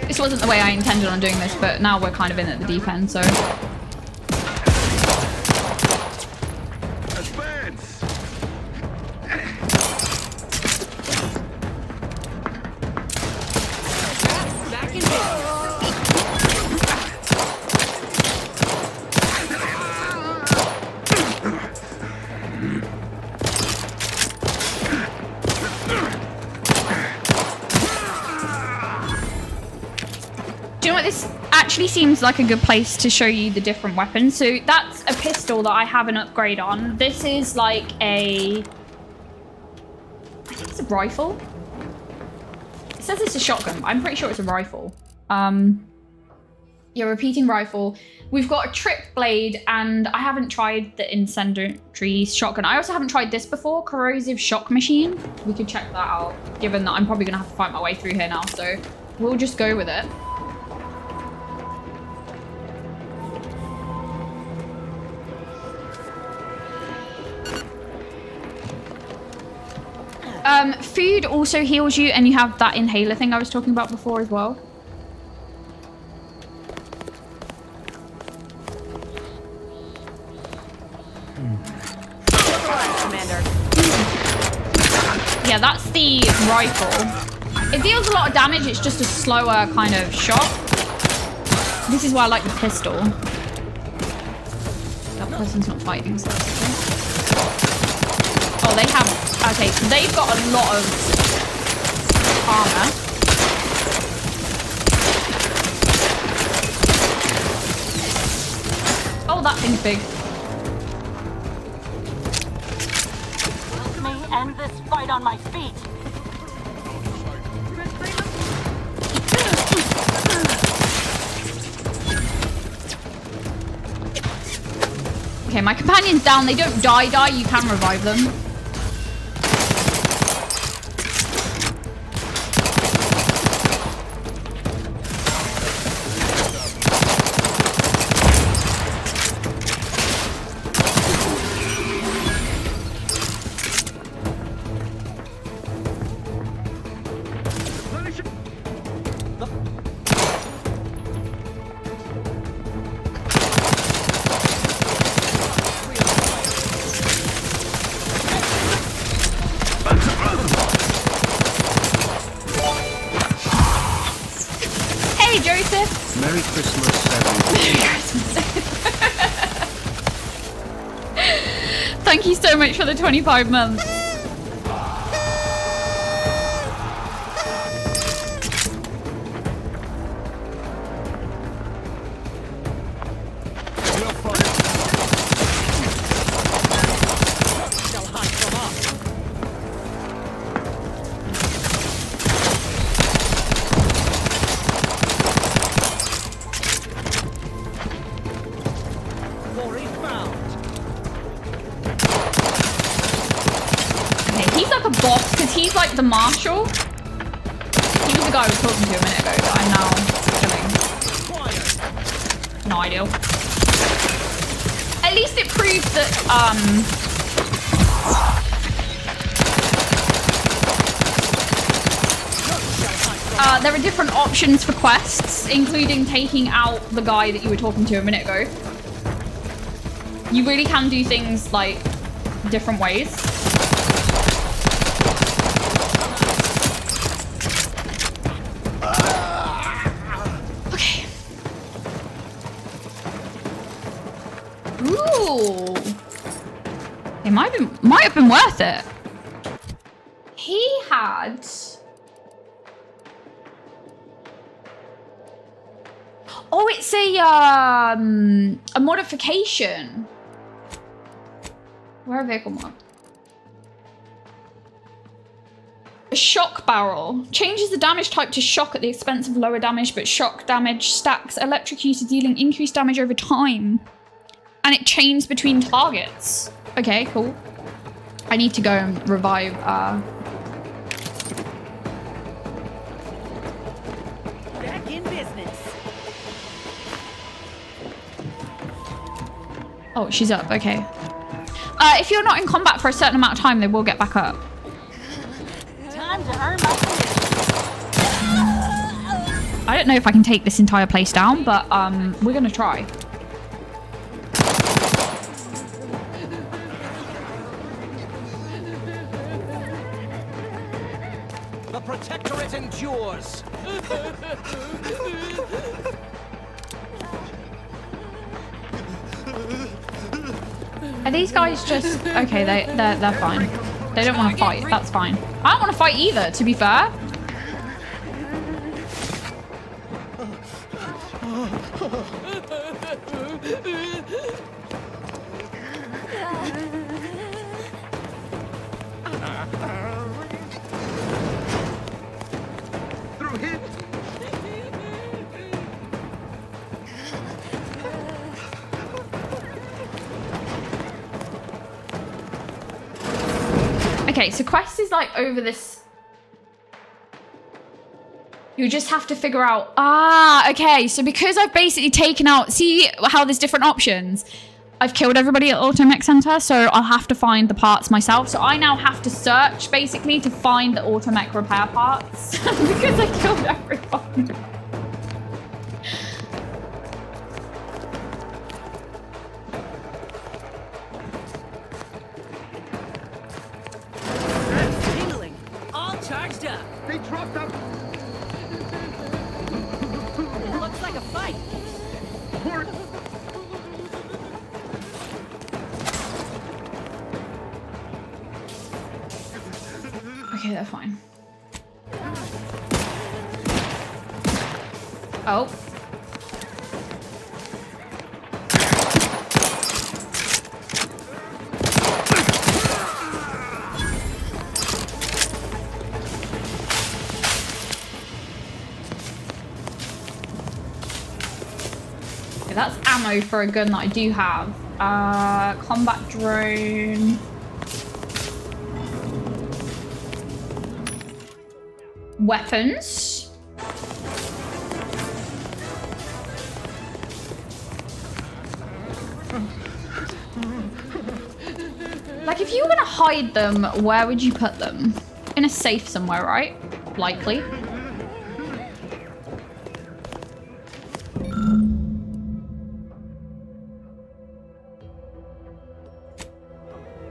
Speaker 2: This wasn't the way I intended on doing this, but now we're kind of in at the deep end, so... Do you know what, this actually seems like a good place to show you the different weapons. So that's a pistol that I have an upgrade on. This is like a... I think it's a rifle. It says it's a shotgun, but I'm pretty sure it's a rifle. Yeah, repeating rifle. We've got a trip blade, and I haven't tried the incendiary shotgun. I also haven't tried this before, corrosive shock machine. We could check that out, given that I'm probably gonna have to fight my way through here now, so we'll just go with it. Food also heals you, and you have that inhaler thing I was talking about before as well.
Speaker 18: Commander.
Speaker 2: Yeah, that's the rifle. It deals a lot of damage, it's just a slower kind of shot. This is why I like the pistol. That person's not fighting, so that's okay. Oh, they have... Okay, so they've got a lot of armor. Oh, that thing's big.
Speaker 20: end this fight on my feet.
Speaker 2: Okay, my companion's down. They don't die. You can revive them.
Speaker 1: Merry Christmas, everyone.
Speaker 2: Thank you so much for the 25 months. He's like the marshal. He was the guy I was talking to a minute ago that I'm now killing. No ideal. At least it proves that there are different options for quests, including taking out the guy that you were talking to a minute ago. You really can do things like different ways. It might have been worth it. He had... Oh, it's a modification. Where a vehicle mod? A shock barrel. Changes the damage type to shock at the expense of lower damage, but shock damage stacks electrocuted, dealing increased damage over time. And it chains between targets. Okay, cool. I need to go and revive,
Speaker 20: Back in business.
Speaker 2: Oh, she's up, okay. If you're not in combat for a certain amount of time, they will get back up.
Speaker 20: Time to earn my
Speaker 2: I don't know if I can take this entire place down, but we're gonna try.
Speaker 19: The Protectorate endures.
Speaker 2: Are these guys just... Okay, they're fine. They don't want to fight. That's fine. I don't want to fight either, to be fair. Okay, so quest is like over this. You just have to figure out. Ah, okay. So because I've basically taken out, see how there's different options. I've killed everybody at Automech Center, so I'll have to find the parts myself. So I now have to search basically to find the Automech repair parts because I killed everyone.
Speaker 20: Charged up. They dropped up. Looks like a fight.
Speaker 2: Okay, they're fine. Oh. Okay, that's ammo for a gun that I do have. Combat drone. Weapons. Like, if you were gonna hide them, where would you put them? In a safe somewhere, right? Likely.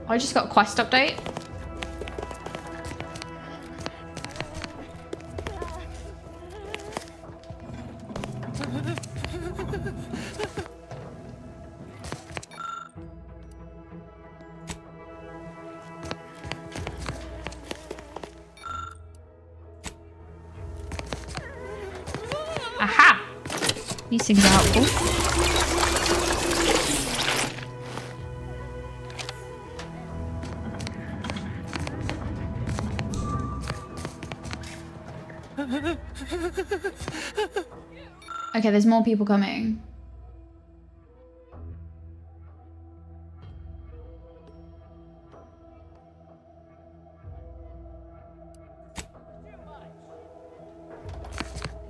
Speaker 2: I just got a quest update. Aha! These things are helpful. Okay, there's more people coming.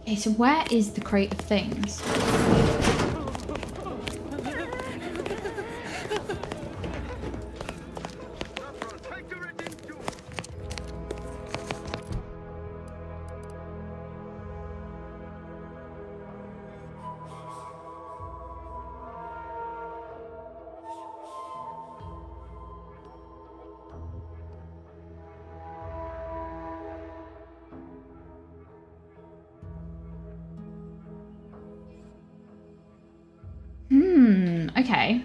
Speaker 2: Okay, so where is the crate of things? Okay.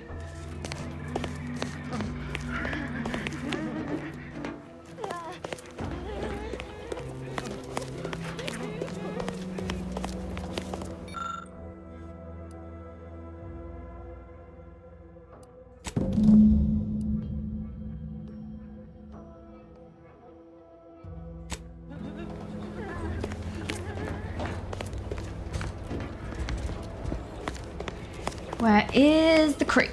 Speaker 2: Where is the crate?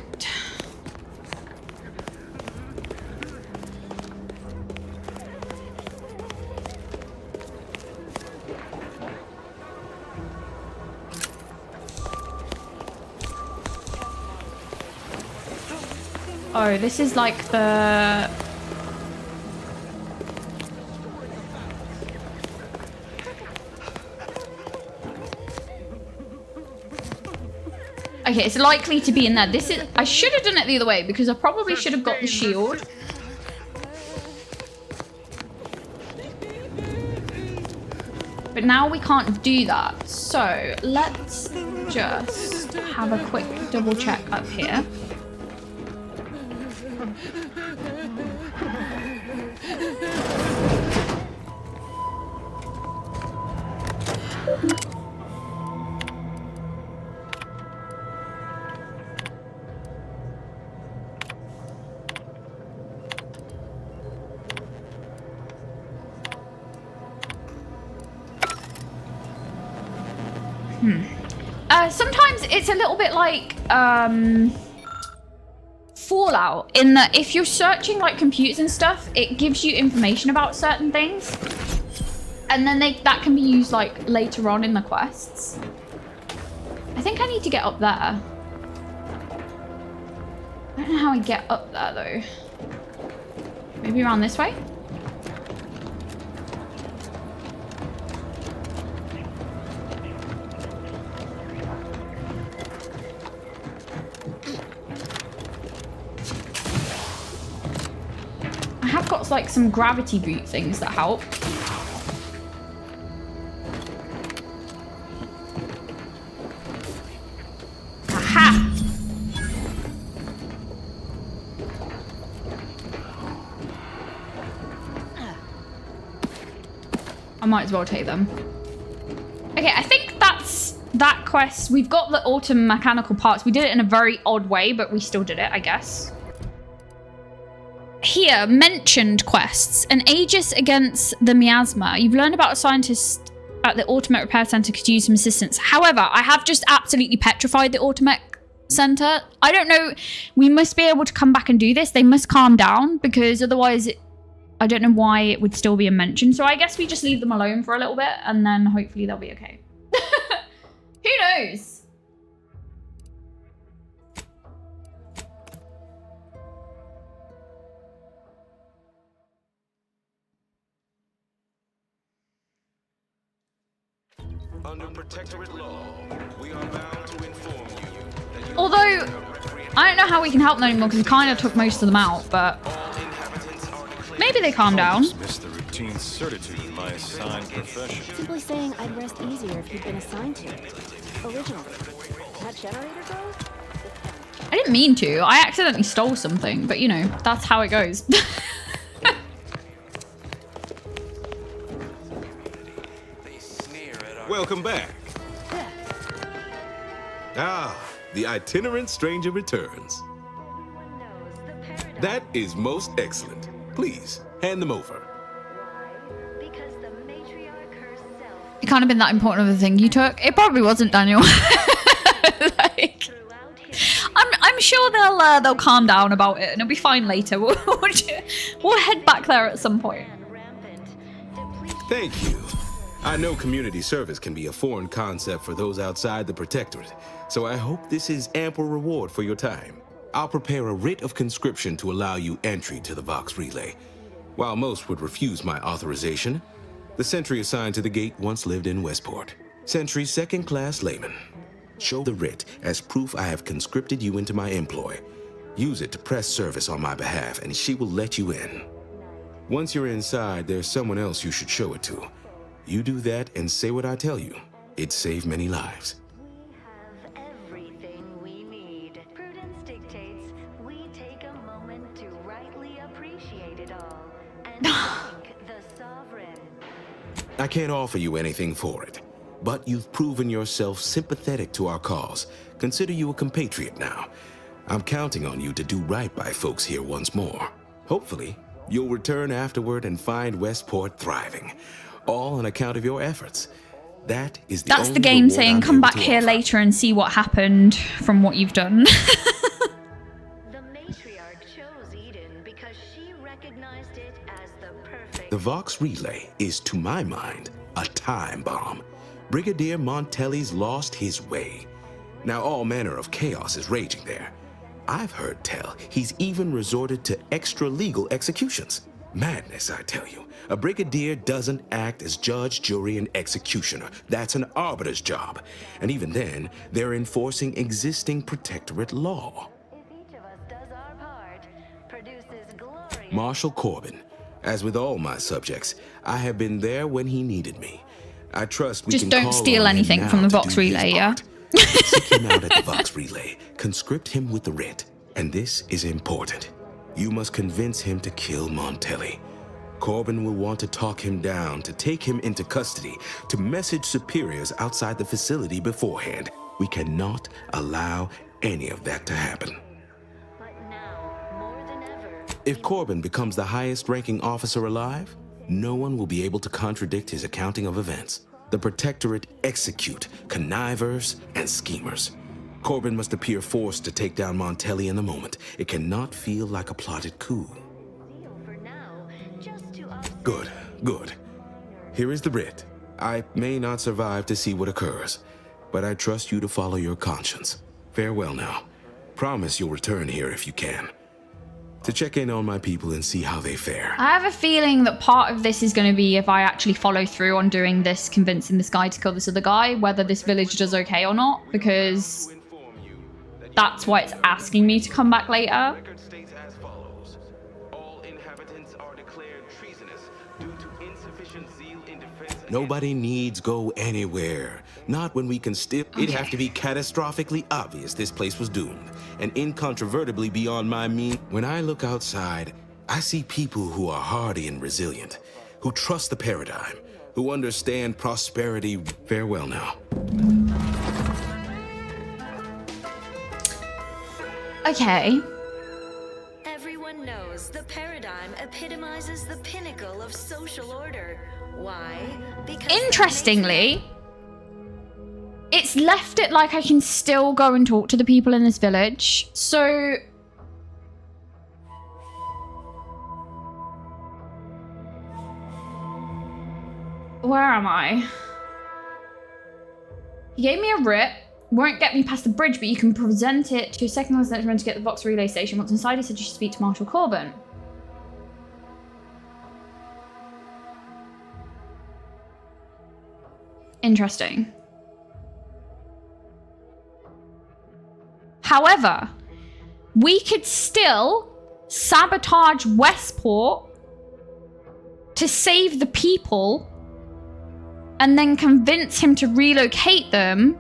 Speaker 2: Oh, this is like the... Okay, it's likely to be in there. This is... I should have done it the other way because I probably should have got the shield. But now we can't do that. So let's just have a quick double check up here. Sometimes it's a little bit like Fallout in that if you're searching like computers and stuff, it gives you information about certain things, and then that can be used like later on in the quests. I think I need to get up there. I don't know how I get up there though. Maybe around this way? I've got like some gravity boot things that help. Aha! I might as well take them. Okay, I think that's that quest. We've got the autumn mechanical parts. We did it in a very odd way, but we still did it, I guess. Here, mentioned quests. An Aegis against the miasma. You've learned about a scientist at the Automech Repair Center could use some assistance. However, I have just absolutely petrified the Automech Center. I don't know. We must be able to come back and do this. They must calm down because otherwise, I don't know why it would still be a mention. So I guess we just leave them alone for a little bit and then hopefully they'll be okay. Who knows?
Speaker 7: Under protectorate law, we are bound to inform you that you
Speaker 2: Although, I don't know how we can help them anymore because we kind of took most of them out, but maybe they calm down.
Speaker 6: Miss the routine certitude in my assigned profession.
Speaker 10: Simply saying I'd rest easier if you'd been assigned to it. Originally. That generator goes?
Speaker 2: I didn't mean to. I accidentally stole something, but you know, that's how it goes.
Speaker 7: Welcome back. Ah, the itinerant stranger returns. That is most excellent. Please, hand them over.
Speaker 2: It can't have been that important of a thing you took. It probably wasn't, Daniel. Like, I'm sure they'll calm down about it and it'll be fine later. We'll head back there at some point.
Speaker 7: Thank you. I know community service can be a foreign concept for those outside the Protectorate, so I hope this is ample reward for your time. I'll prepare a writ of conscription to allow you entry to the Vox Relay. While most would refuse my authorization, the sentry assigned to the gate once lived in Westport. Sentry second-class layman. Show the writ as proof I have conscripted you into my employ. Use it to press service on my behalf, and she will let you in. Once you're inside, there's someone else you should show it to. You do that and say what I tell you. It saved many lives.
Speaker 9: We have everything we need. Prudence dictates we take a moment to rightly appreciate it all and thank the sovereign.
Speaker 7: I can't offer you anything for it, but you've proven yourself sympathetic to our cause. Consider you a compatriot now. I'm counting on you to do right by folks here once more. Hopefully, you'll return afterward and find Westport thriving. All on account of your efforts. That's the
Speaker 2: game saying come back here later and see what happened from what you've done.
Speaker 9: The matriarch chose Eden because she recognized it as the perfect.
Speaker 7: The Vox Relay is, to my mind, a time bomb. Brigadier Montelli's lost his way. Now all manner of chaos is raging there. I've heard tell he's even resorted to extra-legal executions. Madness, I tell you. A brigadier doesn't act as judge, jury, and executioner. That's an arbiter's job. And even then, they're enforcing existing protectorate law.
Speaker 9: If each of us does our part, produces glory.
Speaker 7: Marshal Corbin. As with all my subjects, I have been there when he needed me. I trust we
Speaker 2: Just
Speaker 7: can
Speaker 2: don't
Speaker 7: call
Speaker 2: steal
Speaker 7: on him
Speaker 2: anything
Speaker 7: now
Speaker 2: from the
Speaker 7: to
Speaker 2: Vox
Speaker 7: do his
Speaker 2: Relay, yeah?
Speaker 7: part. Seek him out at the Vox Relay. Conscript him with the writ. And this is important. You must convince him to kill Montelli. Corbin will want to talk him down, to take him into custody, to message superiors outside the facility beforehand. We cannot allow any of that to happen.
Speaker 9: But now, more than ever,
Speaker 7: If Corbin becomes the highest-ranking officer alive, no one will be able to contradict his accounting of events. The Protectorate execute connivers and schemers. Corbin must appear forced to take down Montelli in the moment. It cannot feel like a plotted coup.
Speaker 9: for now, just to offset.
Speaker 7: Good, good. Here is the writ. I may not survive to see what occurs, but I trust you to follow your conscience. Farewell now. Promise you'll return here if you can. To check in on my people and see how they fare.
Speaker 2: I have a feeling that part of this is going to be if I actually follow through on doing this, convincing this guy to kill this other guy, whether this village does okay or not, because that's why it's asking me to come back later.
Speaker 7: Record states as follows. All inhabitants are declared treasonous due to insufficient zeal in defense. Nobody needs go anywhere. Not when we can still. It'd have to be catastrophically obvious this place was doomed, and incontrovertibly beyond my means. When I look outside, I see people who are hardy and resilient, who trust the paradigm, who understand prosperity. Farewell now.
Speaker 2: Okay.
Speaker 9: Everyone knows the paradigm epitomizes the pinnacle of social order. Why? Because
Speaker 2: Interestingly, it's left it like I can still go and talk to the people in this village. So where am I? He gave me a writ. Won't get me past the bridge, but you can present it to your second class gentleman to get the box relay station. Once inside, he said you should speak to Marshal Corbin. Interesting. However, we could still sabotage Westport to save the people and then convince him to relocate them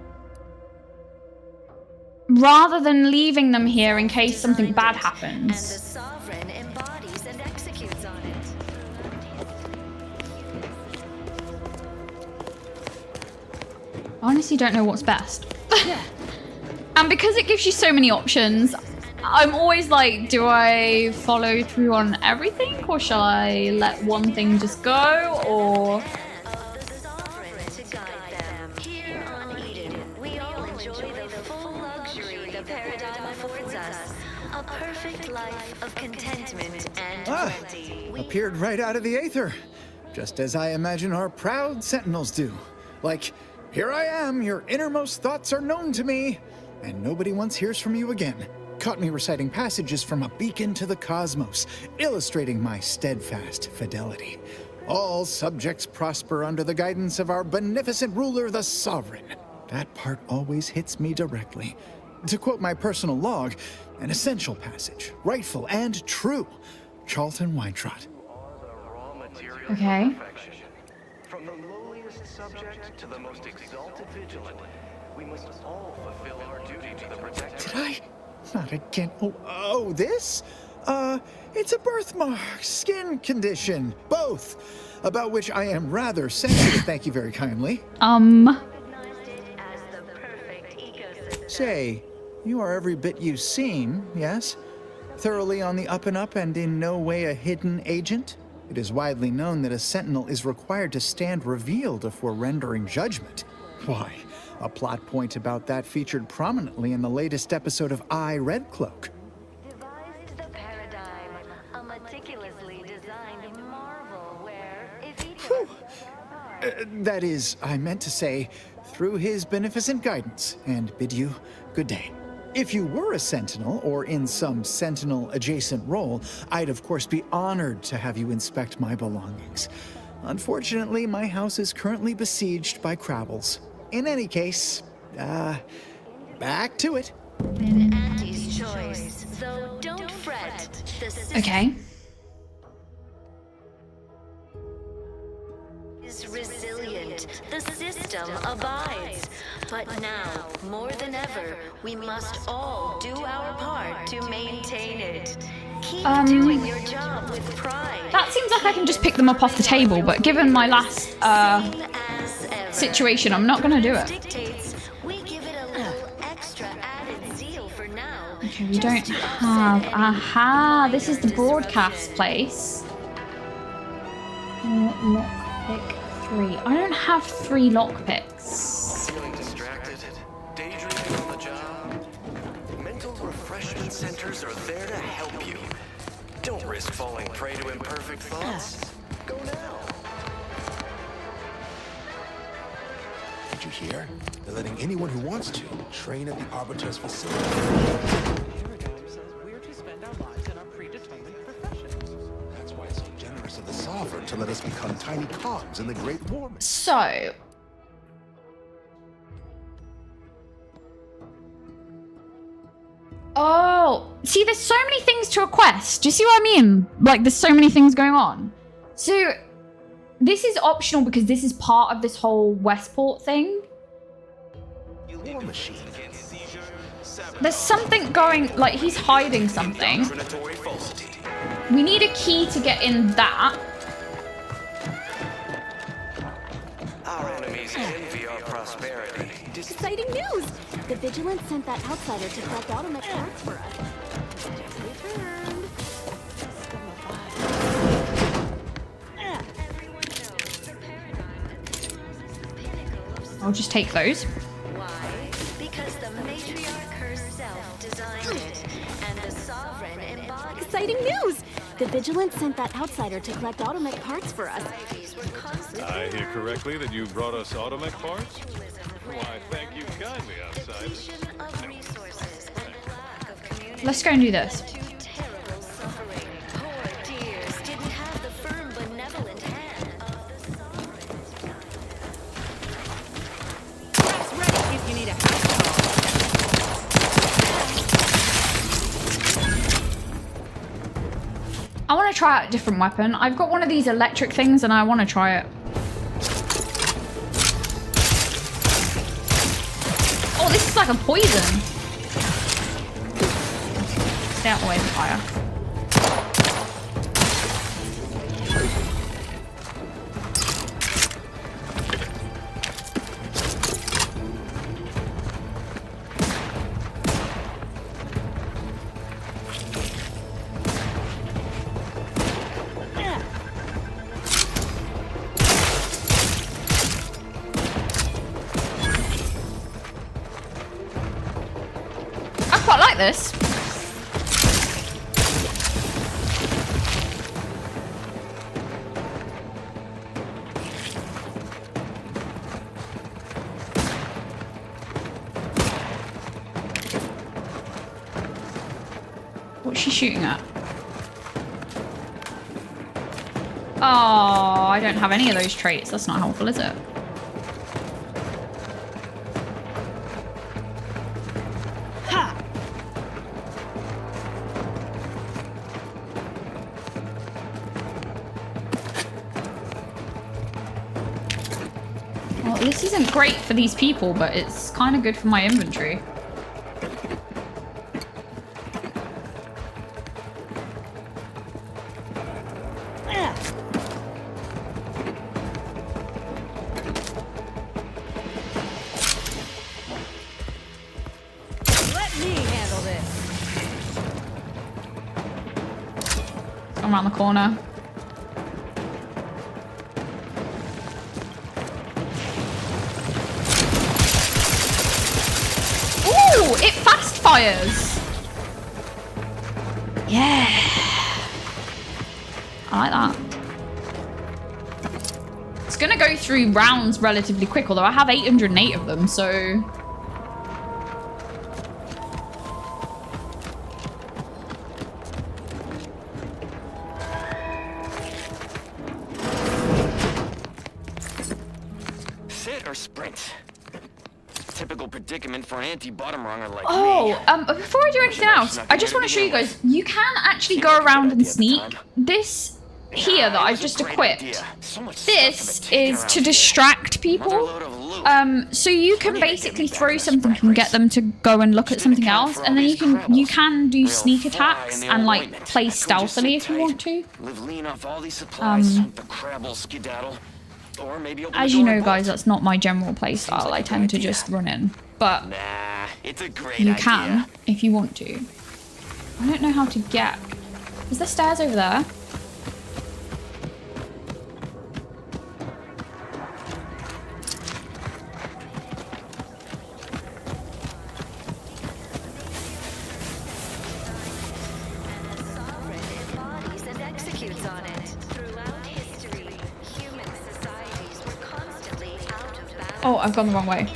Speaker 2: rather than leaving them here in case something bad happens.
Speaker 9: And the sovereign embodies and executes on it.
Speaker 2: I honestly don't know what's best. And because it gives you so many options, I'm always like, do I follow through on everything, or shall I let one thing just go, or...
Speaker 9: Here on Eden, we all enjoy the full luxury the paradigm affords us. A perfect life of contentment and plenty.
Speaker 11: Appeared right out of the aether, just as I imagine our proud sentinels do. Like, here I am, your innermost thoughts are known to me, and nobody once hears from you again. Caught me reciting passages from a beacon to the cosmos, illustrating my steadfast fidelity. All subjects prosper under the guidance of our beneficent ruler, the Sovereign. That part always hits me directly. To quote my personal log, an essential passage, rightful and true. Charlton Weintrott.
Speaker 2: Okay.
Speaker 3: From the lowliest subject to the most exalted vigilant, we must all fulfill our duty to the Protectorate.
Speaker 11: Did I? Not again. Oh, this? It's a birthmark, skin condition, both, about which I am rather sensitive, thank you very kindly. Say, you are every bit you seem, yes? Thoroughly on the up and up and in no way a hidden agent? It is widely known that a sentinel is required to stand revealed before rendering judgment. Why, a plot point about that featured prominently in the latest episode of I, Red Cloak.
Speaker 9: Devised the paradigm, a meticulously designed marvel where, if each of us
Speaker 11: That is, I meant to say, through his beneficent guidance, and bid you good day. If you were a sentinel, or in some sentinel-adjacent role, I'd of course be honored to have you inspect my belongings. Unfortunately, my house is currently besieged by Crabbles. In any case, back to it.
Speaker 9: Auntie's choice, though don't fret. The system
Speaker 2: Okay.
Speaker 9: is resilient. The system abides. But now, more than ever, we must all do our part to maintain it. Keep doing your job with pride.
Speaker 2: That seems like I can just pick them up off the table, but given my last situation, I'm not gonna do it.
Speaker 9: We give it a little extra added zeal for now.
Speaker 2: Okay, we don't have... Aha, this is the broadcast place. Lockpick 3. I don't have 3 lockpicks.
Speaker 3: Feeling distracted? Daydreaming on the job? Mental refreshment centers are there to help you. Don't risk falling prey to imperfect thoughts. Go now.
Speaker 21: Did you hear? They're letting anyone who wants to train at the Arbiter's facility.
Speaker 19: Paradigm says we're to spend our lives in our predetermined professions.
Speaker 21: That's why it's so generous of the Sovereign to let us become tiny cogs in the Great War Machine.
Speaker 2: So... Oh, see, there's so many things to request. Do you see what I mean? Like, there's so many things going on. So, this is optional because this is part of this whole Westport thing.
Speaker 21: War Machine.
Speaker 2: There's something going, like, he's hiding something. We need a key to get in that.
Speaker 3: Our enemies envy our prosperity.
Speaker 10: Exciting news! The Vigilance sent that outsider to collect automatic parts for us. Just returned.
Speaker 2: I'll just take those.
Speaker 9: Why? Because the matriarch herself designed it, and the sovereign embodied.
Speaker 10: Exciting news! The Vigilance sent that outsider to collect automech parts for us.
Speaker 6: I hear correctly that you brought us automech parts? Why, thank you kindly, outside.
Speaker 2: Let's go and do this.
Speaker 20: If you need a
Speaker 2: I want to try out a different weapon. I've got one of these electric things and I want to try it. Oh, this is like a poison. Stay out the way of the fire. This. What's she shooting at? Oh, I don't have any of those traits. That's not helpful, is it? This isn't great for these people, but it's kind of good for my inventory.
Speaker 20: Let me handle this.
Speaker 2: Come around the corner. It fast fires. Yeah. I like that. It's gonna go through rounds relatively quick, although I have 808 of them, so.
Speaker 5: Sit or sprint? Typical predicament for an anti-bottom runger like
Speaker 2: Oh,
Speaker 5: me.
Speaker 2: before I do anything else, I just want to show you guys, you can actually go around and sneak. This here that I've just equipped, this is to distract people. So you can basically throw something and get them to go and look at something else, and then you can do sneak attacks and like play stealthily if you want to.
Speaker 5: Live lean off all these supplies. The crab will skedaddle. Or maybe open
Speaker 2: As
Speaker 5: the
Speaker 2: you
Speaker 5: door
Speaker 2: know,
Speaker 5: and
Speaker 2: guys, that's not my general playstyle. I tend to just run in, but
Speaker 5: it's a great
Speaker 2: you
Speaker 5: idea.
Speaker 2: can if you want to. I don't know how to get. Is there stairs over there? Oh, I've gone the wrong way.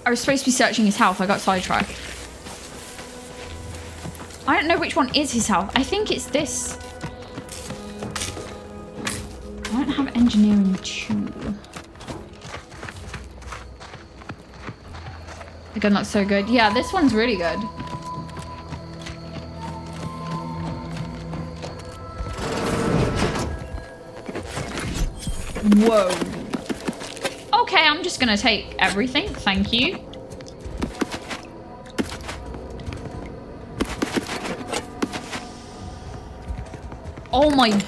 Speaker 2: I was supposed to be searching his health. I got sidetracked. I don't know which one is his health. I think it's this. I don't have engineering 2. The gun looks so good. Yeah, this one's really good. Whoa. Okay, I'm just gonna take everything. Thank you. Oh my...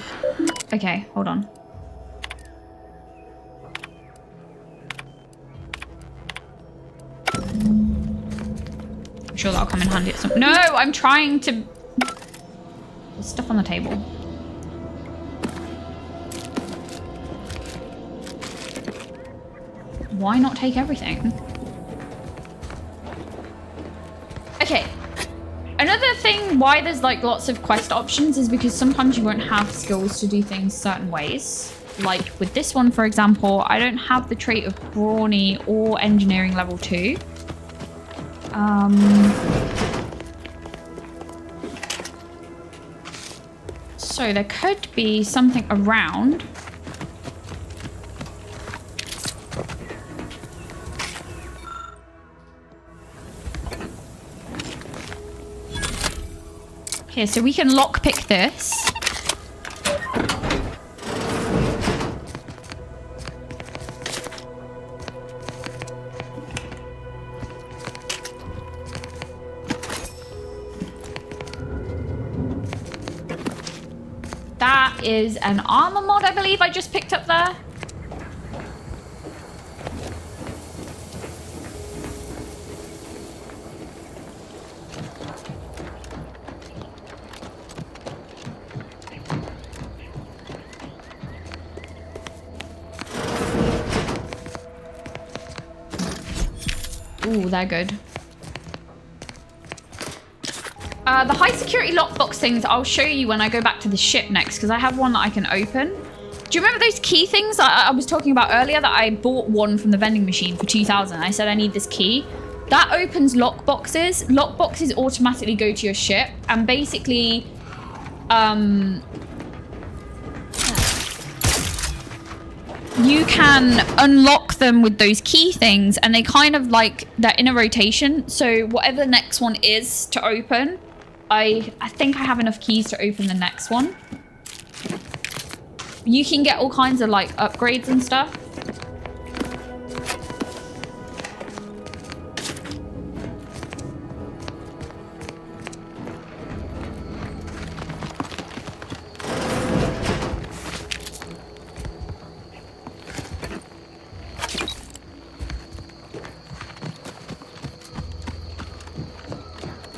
Speaker 2: Okay, hold on. I'm sure that'll come in handy at some... No, I'm trying to... There's stuff on the table. Why not take everything? Okay. Another thing why there's like lots of quest options is because sometimes you won't have skills to do things certain ways. Like with this one, for example, I don't have the trait of brawny or engineering level 2. So there could be something around. Here, so we can lockpick this. That is an armor mod, I believe I just picked up there. Ooh, they're good. The high security lockbox things I'll show you when I go back to the ship next, because I have one that I can open. Do you remember those key things I was talking about earlier that I bought one from the vending machine for 2,000? I said I need this key. That opens lockboxes. Lockboxes automatically go to your ship, and basically, you can unlock them with those key things, and they kind of like, they're in a rotation. So whatever the next one is to open, I think I have enough keys to open the next one. You can get all kinds of like upgrades and stuff.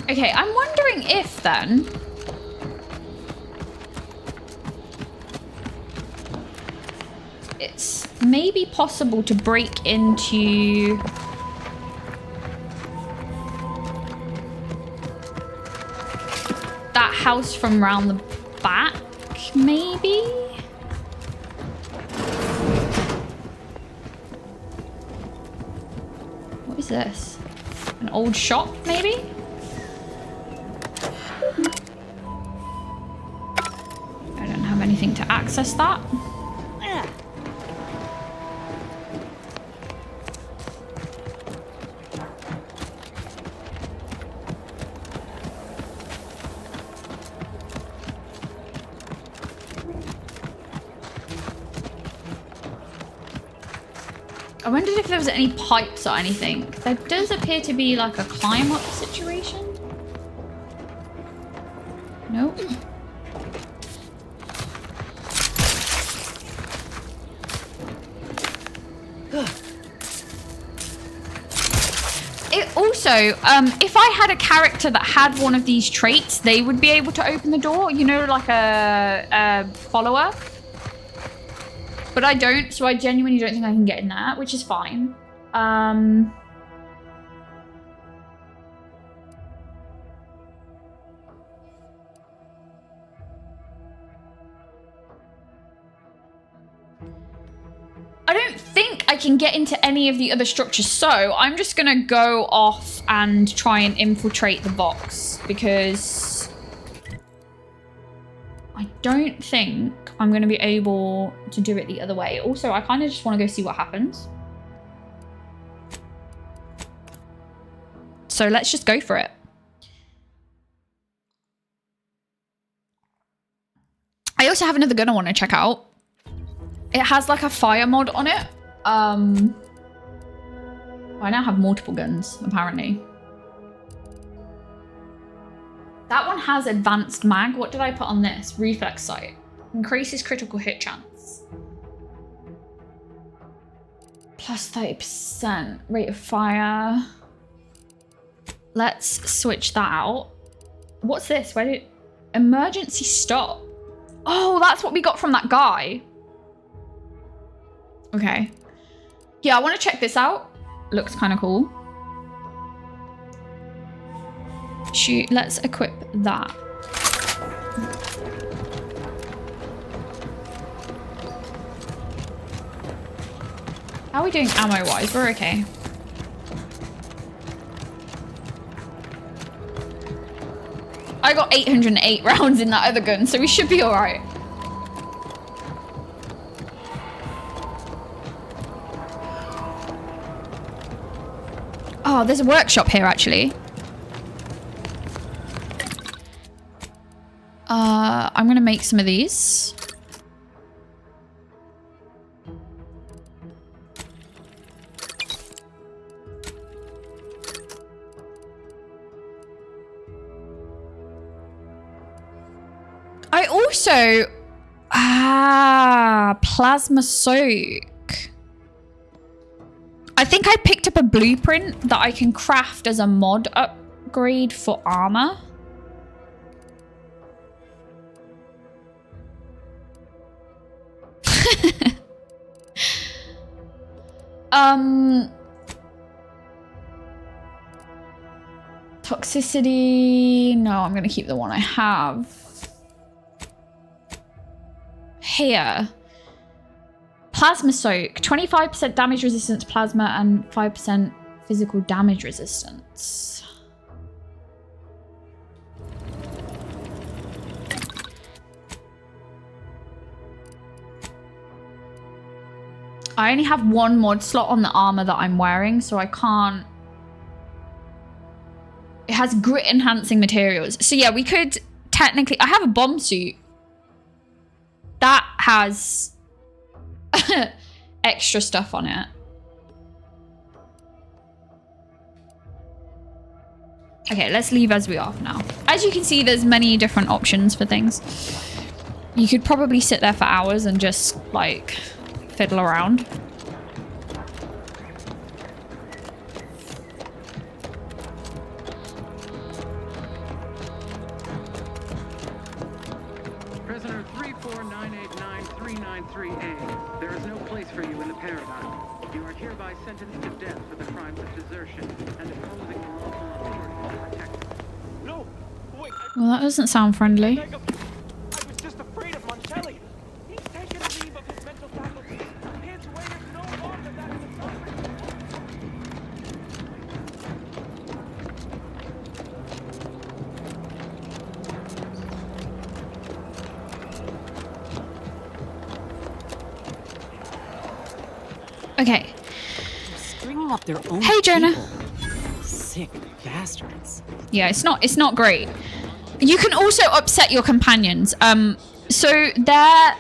Speaker 2: Okay, I'm wondering if then... it's maybe possible to break into... that house from round the back, maybe? What is this? An old shop, maybe? I don't have anything to access that. I wondered if there was any pipes or anything. There does appear to be like a climb up situation. Nope. It also, if I had a character that had one of these traits, they would be able to open the door. You know, like a follower. But I don't, so I genuinely don't think I can get in that, which is fine. I don't think I can get into any of the other structures, so I'm just gonna go off and try and infiltrate the box, because I don't think I'm going to be able to do it the other way. Also, I kind of just want to go see what happens. So let's just go for it. I also have another gun I want to check out. It has like a fire mod on it. I now have multiple guns, apparently. That one has advanced mag. What did I put on this? Reflex sight. Increases critical hit chance. Plus 30% rate of fire. Let's switch that out. What's this? Where did... Emergency stop. Oh, that's what we got from that guy. Okay. Yeah, I want to check this out. Looks kind of cool. Shoot, let's equip that. How are we doing ammo-wise? We're okay. I got 808 rounds in that other gun, so we should be alright. Oh, there's a workshop here, actually. I'm gonna make some of these. I also... plasma soak. I think I picked up a blueprint that I can craft as a mod upgrade for armor. Toxicity. No, I'm gonna keep the one I have. Here. Plasma soak. 25% damage resistance plasma and 5% physical damage resistance. I only have one mod slot on the armor that I'm wearing, so I can't... It has grit enhancing materials. So yeah, we could technically... I have a bomb suit. That has extra stuff on it. Okay, let's leave as we are for now. As you can see, there's many different options for things. You could probably sit there for hours and just, like, fiddle around.
Speaker 19: Prisoner 34989-393A. There is no place for you in the paradigm. You are hereby sentenced to death for the crimes of desertion and opposing the lawful authority to protect you. No! Wait!
Speaker 2: Well, that doesn't sound friendly.
Speaker 19: I was just afraid of Montelli. He's taken leave of his mental faculties. His way is no longer that of the sovereign.
Speaker 2: Okay.
Speaker 18: Stringing up their own
Speaker 2: Hey, Jonah.
Speaker 18: people. Sick bastards.
Speaker 2: Yeah, it's not great. You can also upset your companions. So there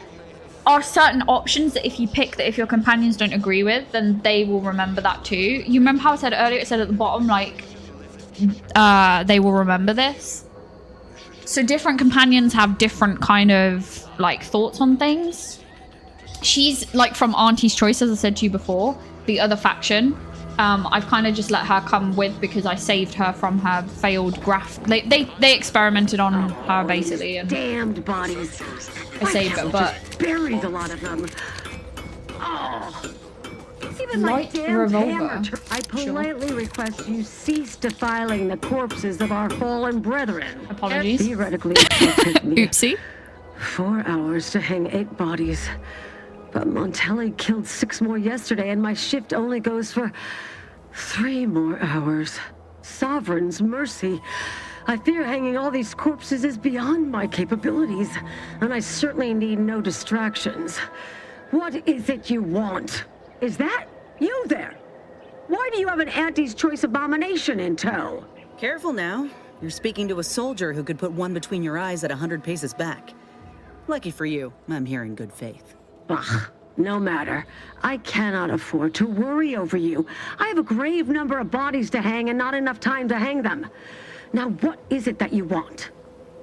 Speaker 2: are certain options that if you pick that if your companions don't agree with, then they will remember that too. You remember how I said earlier, it said at the bottom, like, they will remember this. So different companions have different kind of, like, thoughts on things. She's, like, from Auntie's Choice, as I said to you before, the other faction. I've kind of just let her come with because I saved her from her failed graft. They experimented on her basically, and
Speaker 20: damned bodies.
Speaker 2: I saved her, but
Speaker 20: Buried a lot of them. Oh. Even
Speaker 2: Light
Speaker 20: my damn
Speaker 2: revolver.
Speaker 20: hammer. I politely request you cease defiling the corpses of our fallen brethren.
Speaker 2: Apologies.
Speaker 20: Theoretically, it took me
Speaker 2: Oopsie.
Speaker 20: 4 hours to hang 8 bodies. But Montelli killed 6 more yesterday, and my shift only goes for 3 more hours. Sovereign's mercy. I fear hanging all these corpses is beyond my capabilities, and I certainly need no distractions. What is it you want? Is that you there? Why do you have an Auntie's Choice abomination in tow?
Speaker 12: Careful now. You're speaking to a soldier who could put one between your eyes at 100 paces back. Lucky for you, I'm here in good faith.
Speaker 20: Ugh, no matter. I cannot afford to worry over you. I have a grave number of bodies to hang and not enough time to hang them. Now, what is it that you want?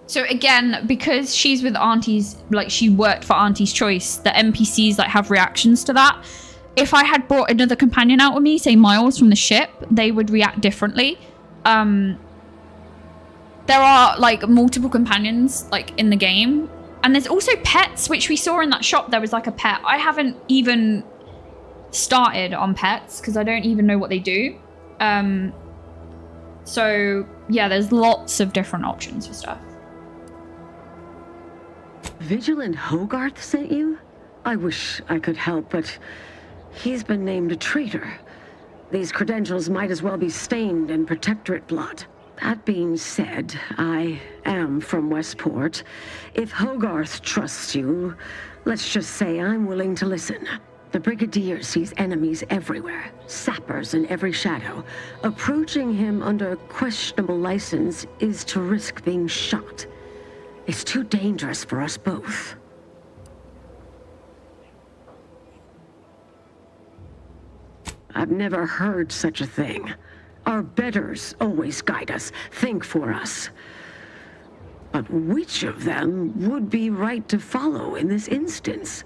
Speaker 2: So again, because she's with Auntie's, like she worked for Auntie's Choice, the NPCs like have reactions to that. If I had brought another companion out with me, say Miles from the ship, they would react differently. there are like multiple companions like in the game, and there's also pets, which we saw in that shop. There was like a pet. I haven't even started on pets because I don't even know what they do. So yeah, there's lots of different options for stuff.
Speaker 20: Vigilant Hogarth sent you? I wish I could help, but he's been named a traitor. These credentials might as well be stained in Protectorate blood. That being said, I am from Westport. If Hogarth trusts you, let's just say I'm willing to listen. The Brigadier sees enemies everywhere, sappers in every shadow. Approaching him under questionable license is to risk being shot. It's too dangerous for us both. I've never heard such a thing. Our betters always guide us, think for us. But which of them would be right to follow in this instance?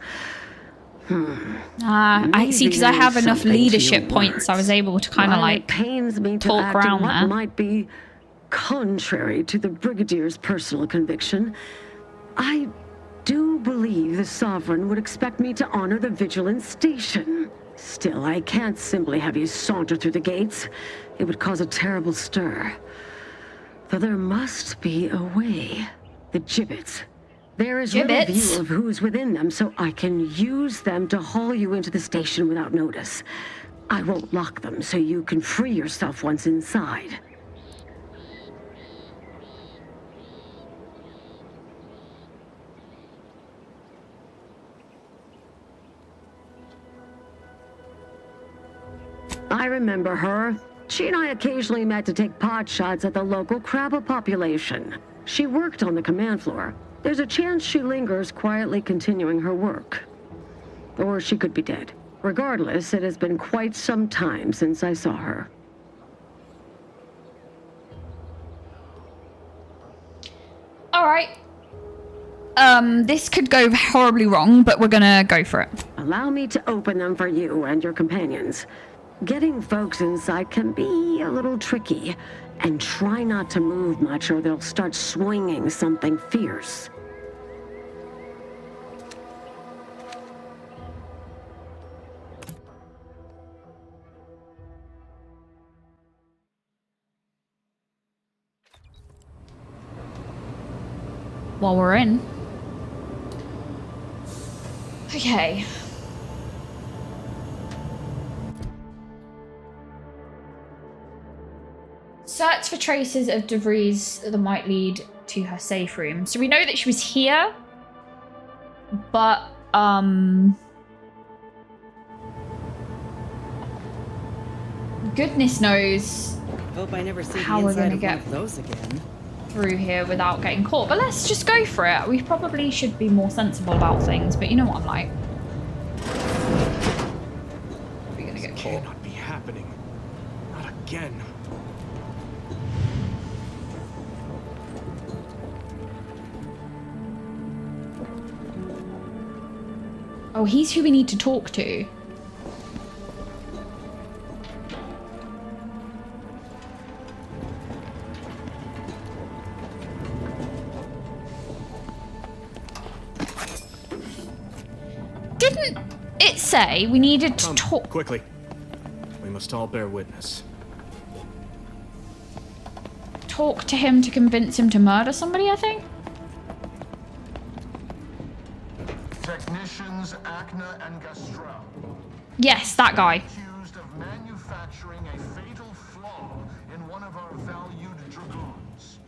Speaker 2: I see, because I have enough leadership points, I was able to kind of like
Speaker 20: it pains me to
Speaker 2: talk
Speaker 20: act in
Speaker 2: around
Speaker 20: what
Speaker 2: there.
Speaker 20: might be contrary to the Brigadier's personal conviction. I do believe the Sovereign would expect me to honor the Vigilance Station. Still, I can't simply have you saunter through the gates. It would cause a terrible stir. Though there must be a way. The gibbets. There is little view of who's within them, so I can use them to haul you into the station without notice. I won't lock them, so you can free yourself once inside. I remember her. She and I occasionally met to take pot shots at the local crabba population. She worked on the command floor. There's a chance she lingers, quietly continuing her work. Or she could be dead. Regardless, it has been quite some time since I saw her.
Speaker 2: All right. This could go horribly wrong, but we're gonna go for it.
Speaker 20: Allow me to open them for you and your companions. Getting folks inside can be a little tricky, and try not to move much or they'll start swinging something fierce.
Speaker 2: While we're in. Okay. Search for traces of debris that might lead to her safe room. So we know that she was here, but goodness knows
Speaker 12: Hope I never see
Speaker 2: how
Speaker 12: the
Speaker 2: we're
Speaker 12: inside
Speaker 2: gonna
Speaker 12: of
Speaker 2: get
Speaker 12: one of those again.
Speaker 2: through here without getting caught. But let's just go for it. We probably should be more sensible about things, but you know what I'm like. We're gonna get caught.
Speaker 13: Cannot be happening. Not again.
Speaker 2: Oh, he's who we need to talk to. Didn't it say we needed to talk?
Speaker 13: Quickly. We must all bear witness.
Speaker 2: Talk to him to convince him to murder somebody, I think?
Speaker 22: Technicians Acna and Gastrell.
Speaker 2: Yes, that guy.
Speaker 22: Accused of manufacturing a fatal flaw in one of our valued dragoons.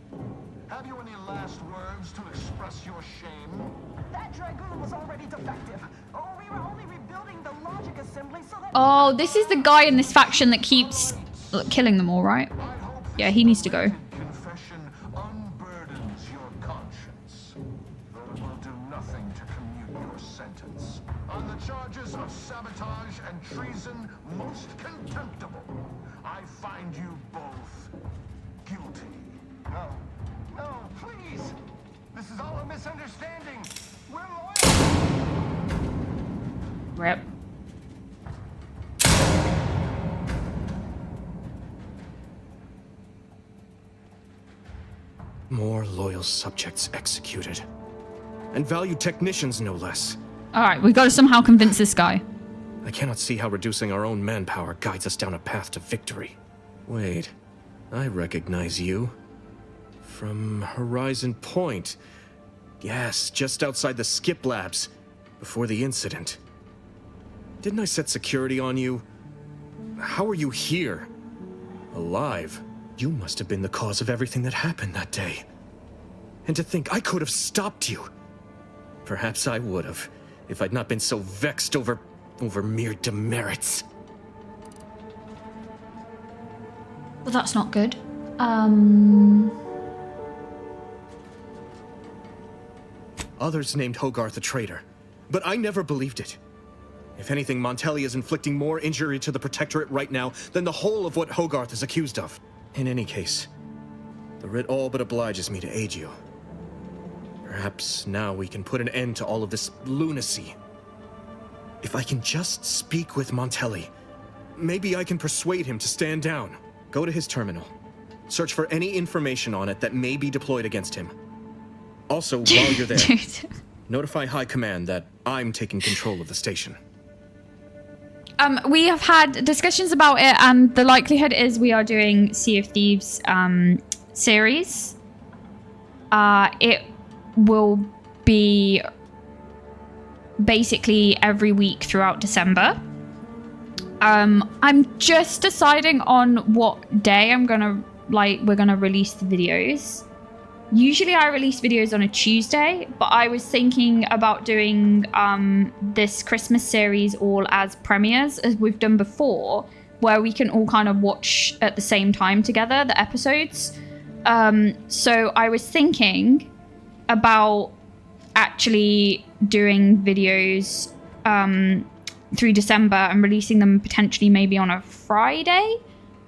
Speaker 22: Have you any last words to express your shame?
Speaker 4: That dragoon was already defective. Oh, we were only rebuilding the logic assembly so that...
Speaker 2: Oh, this is the guy in this faction that keeps killing them all, right? Yeah, he needs to go.
Speaker 22: Confession unburdens your conscience, though it will do nothing to commute your sentence. On the charges of sabotage and treason, most contemptible, I find you both guilty.
Speaker 4: No. No, please! This is all a misunderstanding. We're loyal.
Speaker 2: Rip.
Speaker 13: More loyal subjects executed. And valued technicians, no less.
Speaker 2: Alright, we've got to somehow convince this guy.
Speaker 13: I cannot see how reducing our own manpower guides us down a path to victory. Wait, I recognize you. From Horizon Point. Yes, just outside the skip labs, before the incident. Didn't I set security on you? How are you here? Alive? You must have been the cause of everything that happened that day. And to think I could have stopped you. Perhaps I would have, if I'd not been so vexed over mere demerits.
Speaker 2: Well, that's not good.
Speaker 13: Others named Hogarth a traitor, but I never believed it. If anything, Montelli is inflicting more injury to the Protectorate right now than the whole of what Hogarth is accused of. In any case, the writ all but obliges me to aid you. Perhaps now we can put an end to all of this lunacy. If I can just speak with Montelli, maybe I can persuade him to stand down. Go to his terminal. Search for any information on it that may be deployed against him. Also, while you're there, notify High Command that I'm taking control of the station.
Speaker 2: We have had discussions about it, and the likelihood is we are doing Sea of Thieves series. It will be basically every week throughout December. I'm just deciding on what day we're gonna release the videos. Usually I release videos on a Tuesday, but I was thinking about doing this Christmas series all as premieres, as we've done before, where we can all kind of watch at the same time together, the episodes. So I was thinking about actually doing videos through December and releasing them potentially maybe on a Friday.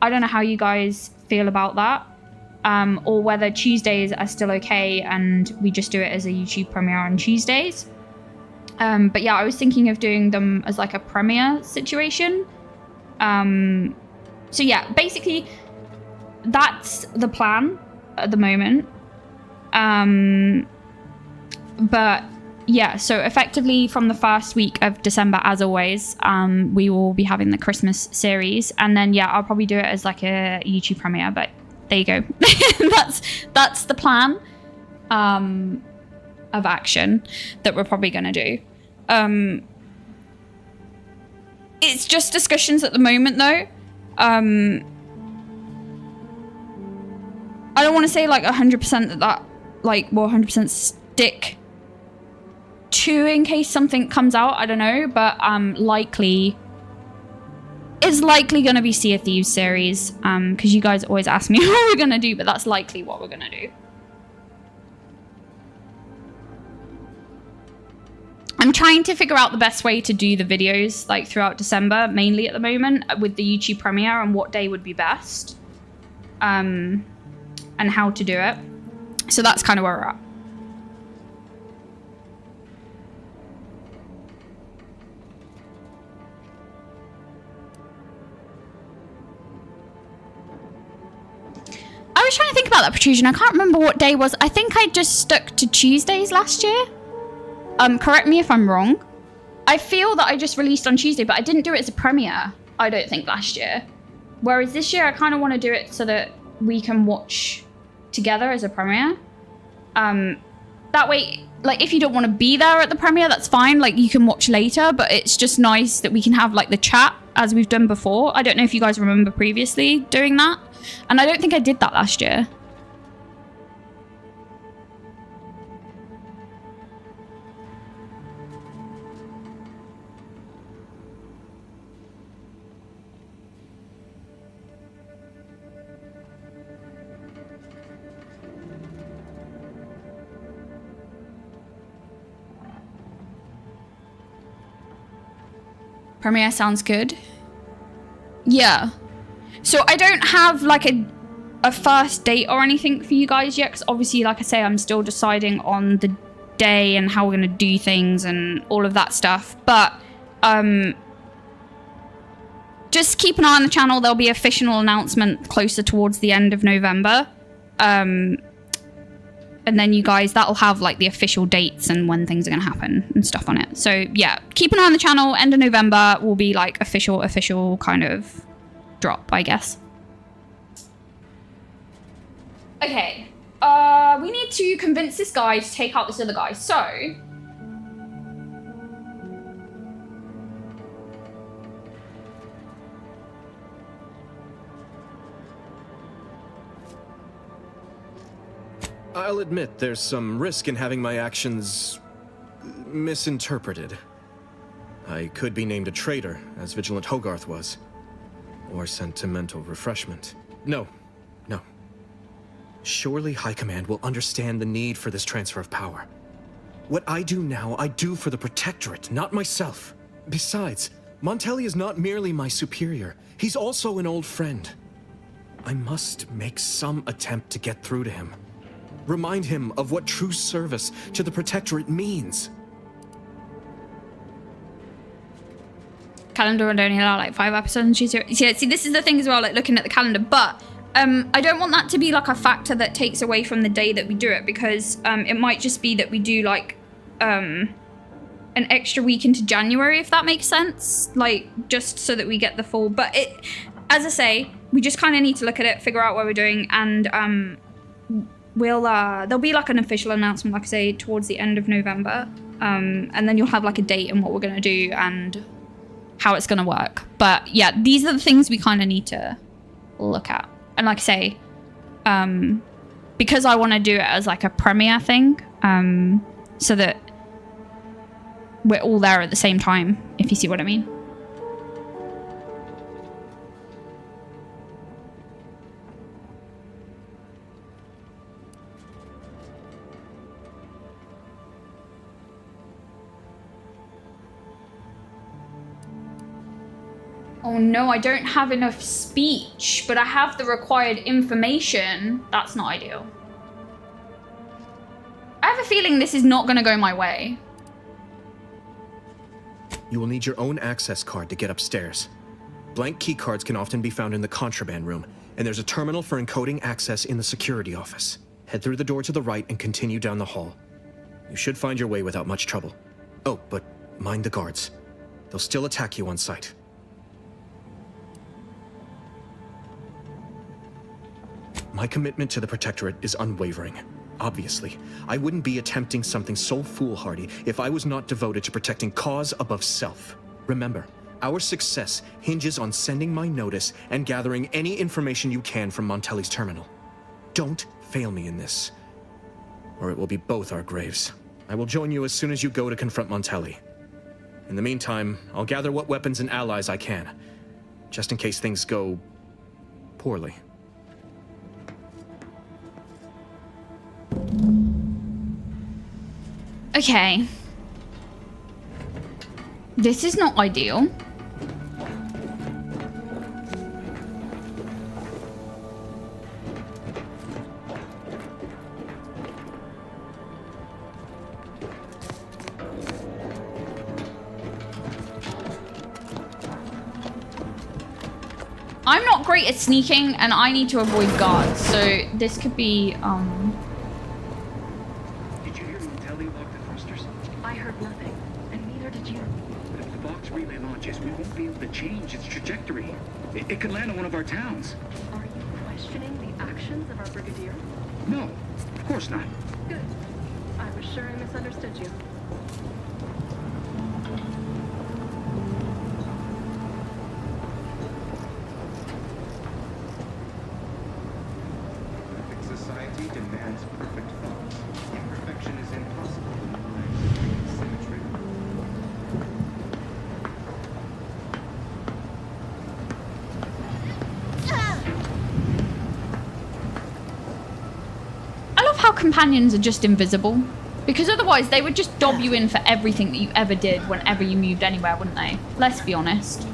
Speaker 2: I don't know how you guys feel about that. Or whether Tuesdays are still okay and we just do it as a YouTube premiere on Tuesdays. But yeah, I was thinking of doing them as like a premiere situation. So yeah, basically that's the plan at the moment. But yeah, so effectively from the first week of December, as always, we will be having the Christmas series. And then yeah, I'll probably do it as like a YouTube premiere, but there you go. that's the plan of action that we're probably going to do. It's just discussions at the moment, though. I don't want to say like 100% that like will 100% stick to in case something comes out. I don't know, but likely. It's likely going to be Sea of Thieves series, because you guys always ask me what we're going to do, but that's likely what we're going to do. I'm trying to figure out the best way to do the videos like throughout December, mainly at the moment, with the YouTube premiere and what day would be best, and how to do it. So that's kind of where we're at. I was trying to think about that, Protrusion. I can't remember what day it was. I think I just stuck to Tuesdays last year. Correct me if I'm wrong. I feel that I just released on Tuesday, but I didn't do it as a premiere, I don't think, last year. Whereas this year, I kind of want to do it so that we can watch together as a premiere. That way, like, if you don't want to be there at the premiere, that's fine. Like, you can watch later, but it's just nice that we can have, like, the chat as we've done before. I don't know if you guys remember previously doing that. And I don't think I did that last year. Premiere sounds good. Yeah. So I don't have like a first date or anything for you guys yet, because obviously, like I say, I'm still deciding on the day and how we're going to do things and all of that stuff. But just keep an eye on the channel. There'll be an official announcement closer towards the end of November. and then you guys, that'll have like the official dates and when things are going to happen and stuff on it. So yeah, keep an eye on the channel. End of November will be like official kind of drop, I guess. Okay, we need to convince this guy to take out this other guy. So
Speaker 13: I'll admit there's some risk in having my actions misinterpreted. I could be named a traitor, as Vigilant Hogarth was. Or sent to mental refreshment. No. Surely High Command will understand the need for this transfer of power. What I do now, I do for the Protectorate, not myself. Besides, Montelli is not merely my superior. He's also an old friend. I must make some attempt to get through to him. Remind him of what true service to the Protectorate means.
Speaker 2: Calendar would only allow like 5 episodes. Yeah, see, this is the thing as well, like looking at the calendar, but I don't want that to be like a factor that takes away from the day that we do it, because it might just be that we do like an extra week into January, if that makes sense, like just so that we get the full. But it, as I say, we just kind of need to look at it, figure out what we're doing, and we'll there'll be like an official announcement, like I say, towards the end of November, and then you'll have like a date and what we're gonna do and how it's gonna work. But yeah, these are the things we kind of need to look at. And like I say, because I want to do it as like a premiere thing, so that we're all there at the same time, if you see what I mean. Oh no, I don't have enough speech, but I have the required information. That's not ideal. I have a feeling this is not going to go my way.
Speaker 13: You will need your own access card to get upstairs. Blank key cards can often be found in the contraband room, and there's a terminal for encoding access in the security office. Head through the door to the right and continue down the hall. You should find your way without much trouble. Oh, but mind the guards. They'll still attack you on sight. My commitment to the Protectorate is unwavering. Obviously, I wouldn't be attempting something so foolhardy if I was not devoted to protecting cause above self. Remember, our success hinges on sending my notice and gathering any information you can from Montelli's terminal. Don't fail me in this, or it will be both our graves. I will join you as soon as you go to confront Montelli. In the meantime, I'll gather what weapons and allies I can, just in case things go poorly.
Speaker 2: Okay. This is not ideal. I'm not great at sneaking, and I need to avoid guards, so this could be,
Speaker 19: Did you hear Montelli locked the thrusters?
Speaker 18: I heard nothing, and neither did you.
Speaker 19: But if the box relay launches, we won't be able to change its trajectory. It could land on one of our towns.
Speaker 18: Are you questioning the actions of our brigadier?
Speaker 19: No, of course not.
Speaker 18: Good. I was sure I misunderstood you.
Speaker 4: Perfect society demands perfect thoughts. Imperfection is impossible in a mind that creates symmetry.
Speaker 2: I love how companions are just invisible, because otherwise they would just dob you in for everything that you ever did whenever you moved anywhere, wouldn't they? Let's be honest.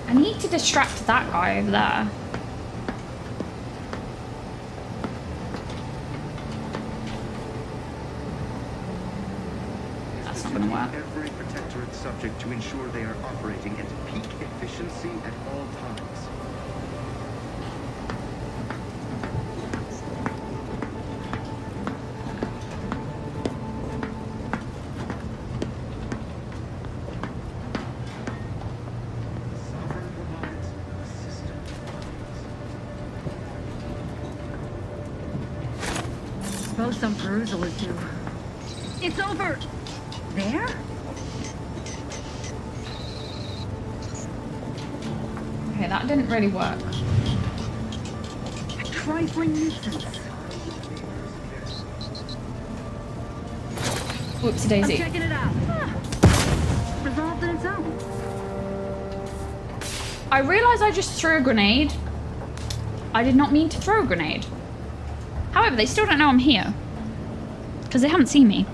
Speaker 2: I need to distract that guy over there. That's not gonna work.
Speaker 4: Every protectorate subject to ensure they are operating at peak efficiency at all times.
Speaker 20: Suppose some perusal is due. It's over! There?
Speaker 2: Okay, that didn't really work.
Speaker 20: A trifling nuisance.
Speaker 2: Whoops, Daisy.
Speaker 20: I'm checking it out. Resolved in its own.
Speaker 2: I realize I just threw a grenade. I did not mean to throw a grenade. However, they still don't know I'm here. Because they haven't seen me.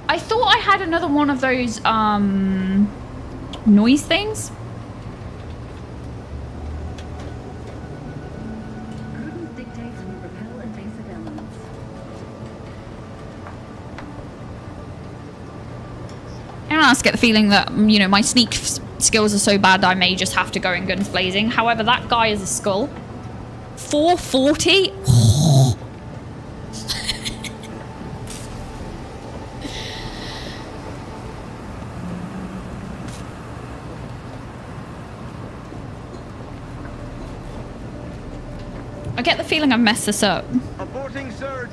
Speaker 2: I thought I had another one of those, noise things.
Speaker 20: Prudence dictates we repel invasive elements.
Speaker 2: I don't get the feeling that, you know, my sneak skills are so bad that I may just have to go in guns blazing. However, that guy is a skull. 440? I get the feeling I've messed this up.
Speaker 4: Aborting search!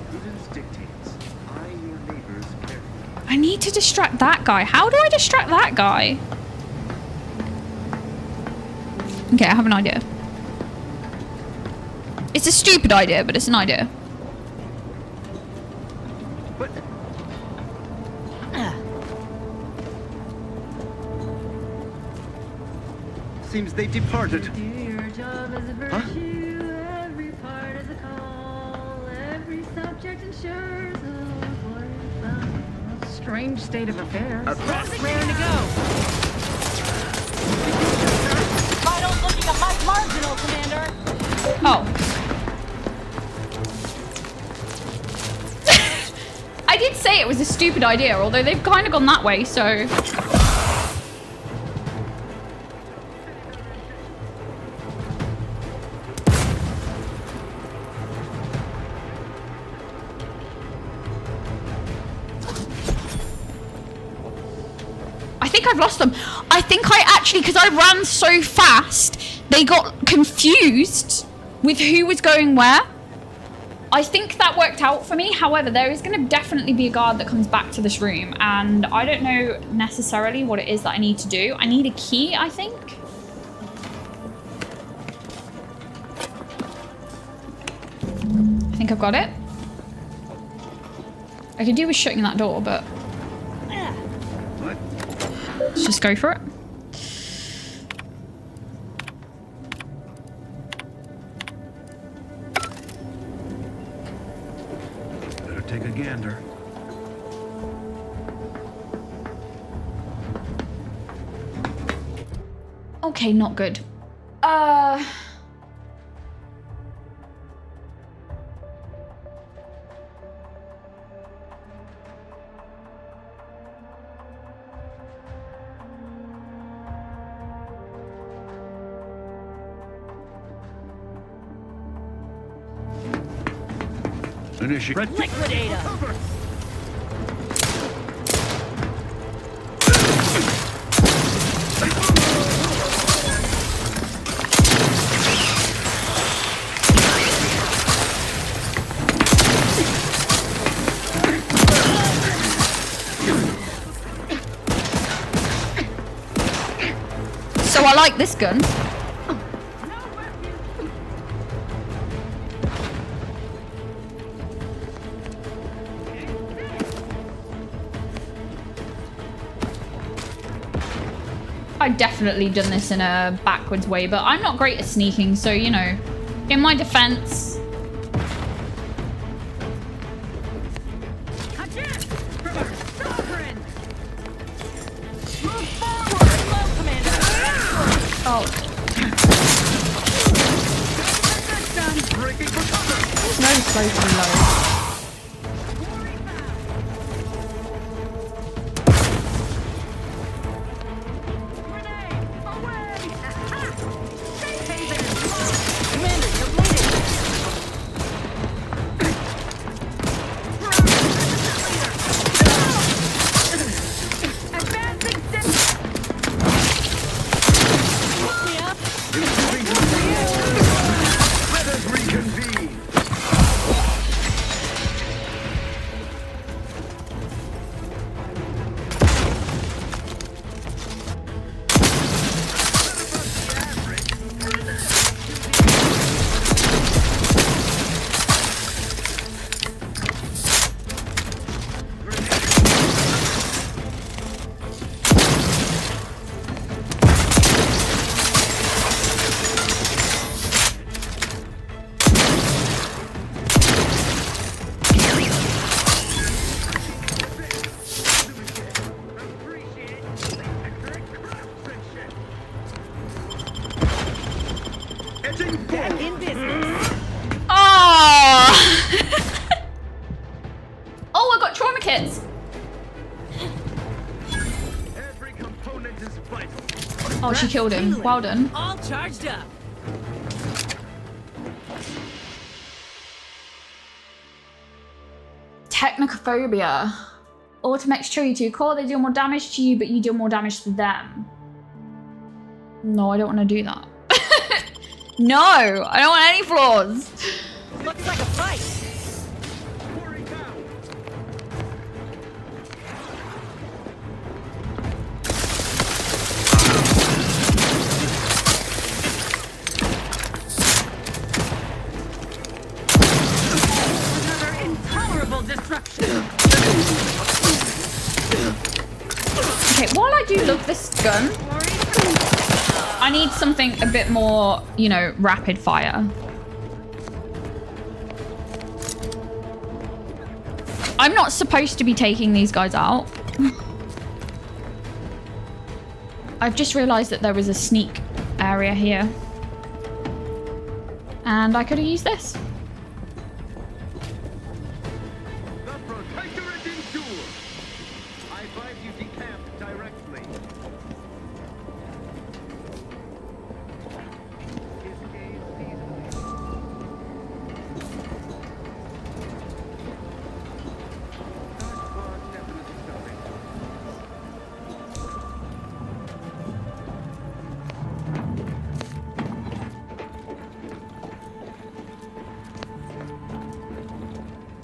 Speaker 4: Prudence dictates. Eye your neighbors carefully.
Speaker 2: I need to distract that guy. How do I distract that guy? Okay, I have an idea. It's a stupid idea, but it's an idea.
Speaker 4: But... Seems they departed.
Speaker 20: Do your job as a virtue, every part is a call, every subject ensures a strange state of affairs.
Speaker 18: Raring to go. Vitals looking a mite marginal, Commander.
Speaker 2: Oh. I did say it was a stupid idea, although they've kind of gone that way, so... I think I've lost them. I think I actually, because I ran so fast, they got confused with who was going where. I think that worked out for me. However, there is going to definitely be a guard that comes back to this room, and I don't know necessarily what it is that I need to do. I need a key, I think. I think I've got it. I could do with shutting that door, but let's just go for it.
Speaker 4: Better take a gander.
Speaker 2: Okay, not good.
Speaker 18: Liquidator.
Speaker 2: So I like this gun. I've definitely done this in a backwards way, but I'm not great at sneaking, so, you know, in my defense. loads and loads. Oh, she killed him. Well done.
Speaker 18: All charged up.
Speaker 2: Technophobia. Automax tree to your core, they deal more damage to you, but you deal more damage to them. No, I don't want to do that. No, I don't want any flaws.
Speaker 18: Looks like a fight.
Speaker 2: Okay, while I do love this gun, I need something a bit more, you know, rapid fire. I'm not supposed to be taking these guys out. I've just realized that there was a sneak area here. And I could have used this.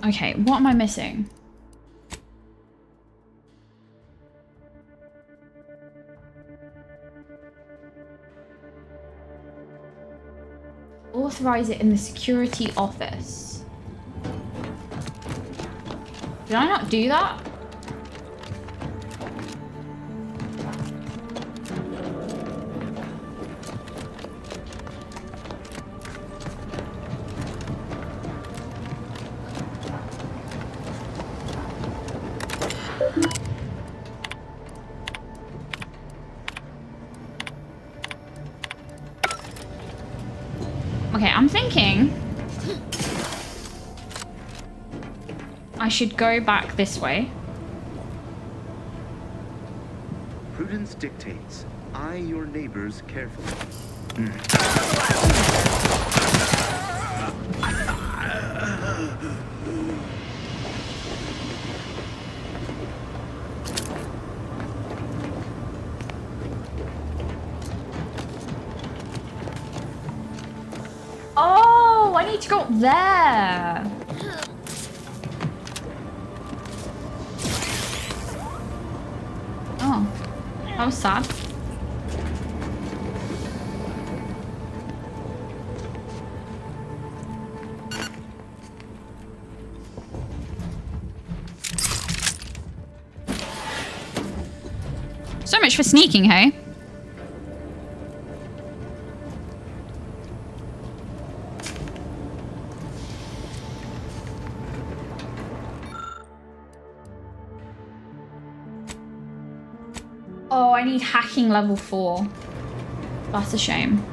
Speaker 2: Okay, what am I missing? Authorize it in the security office. Did I not do that? Okay, I'm thinking I should go back this way.
Speaker 4: Prudence dictates, eye your neighbors carefully.
Speaker 2: Oh, I need to go up there. Oh, that was sad. So much for sneaking, hey? Oh, I need hacking level 4. That's a shame.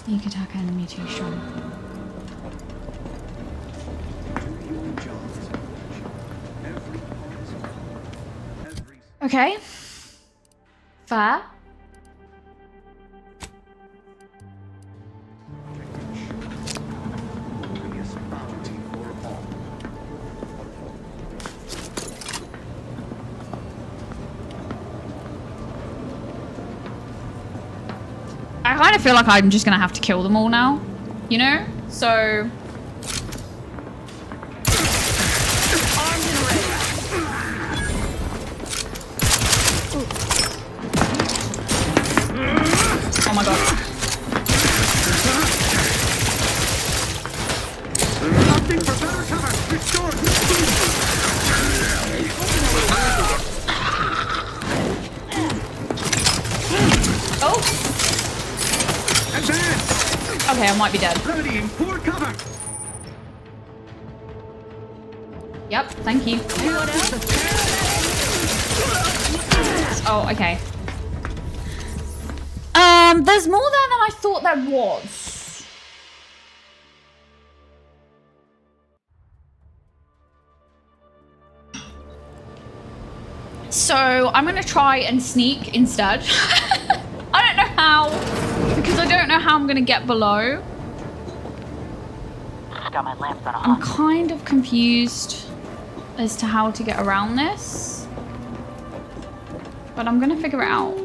Speaker 2: Sneak attack enemy too strong. Okay. Fair. I kind of feel like I'm just gonna have to kill them all now, you know? So... Oh my god.
Speaker 22: Opting for better cover. Restore.
Speaker 2: Oh!
Speaker 22: Advance.
Speaker 2: Okay, I might be dead.
Speaker 22: Remedying poor cover.
Speaker 2: Yep, thank you. Oh, okay. There's more there than I thought there was. So I'm gonna try and sneak instead. I don't know how, because I don't know how I'm gonna get below. I'm kind of confused as to how to get around this, but I'm gonna figure it out.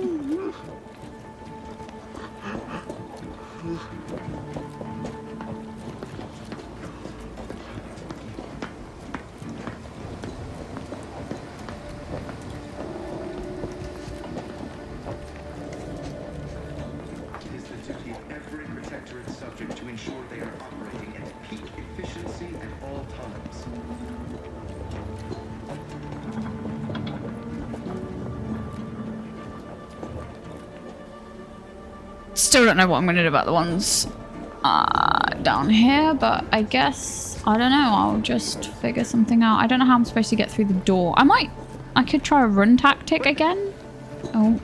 Speaker 4: It is the duty of every protectorate subject to ensure they are operating at peak efficiency at all times.
Speaker 2: Still don't know what I'm gonna do about the ones down here, but I guess, I don't know, I'll just figure something out. I don't know how I'm supposed to get through the door. I could try a run tactic again. Oh.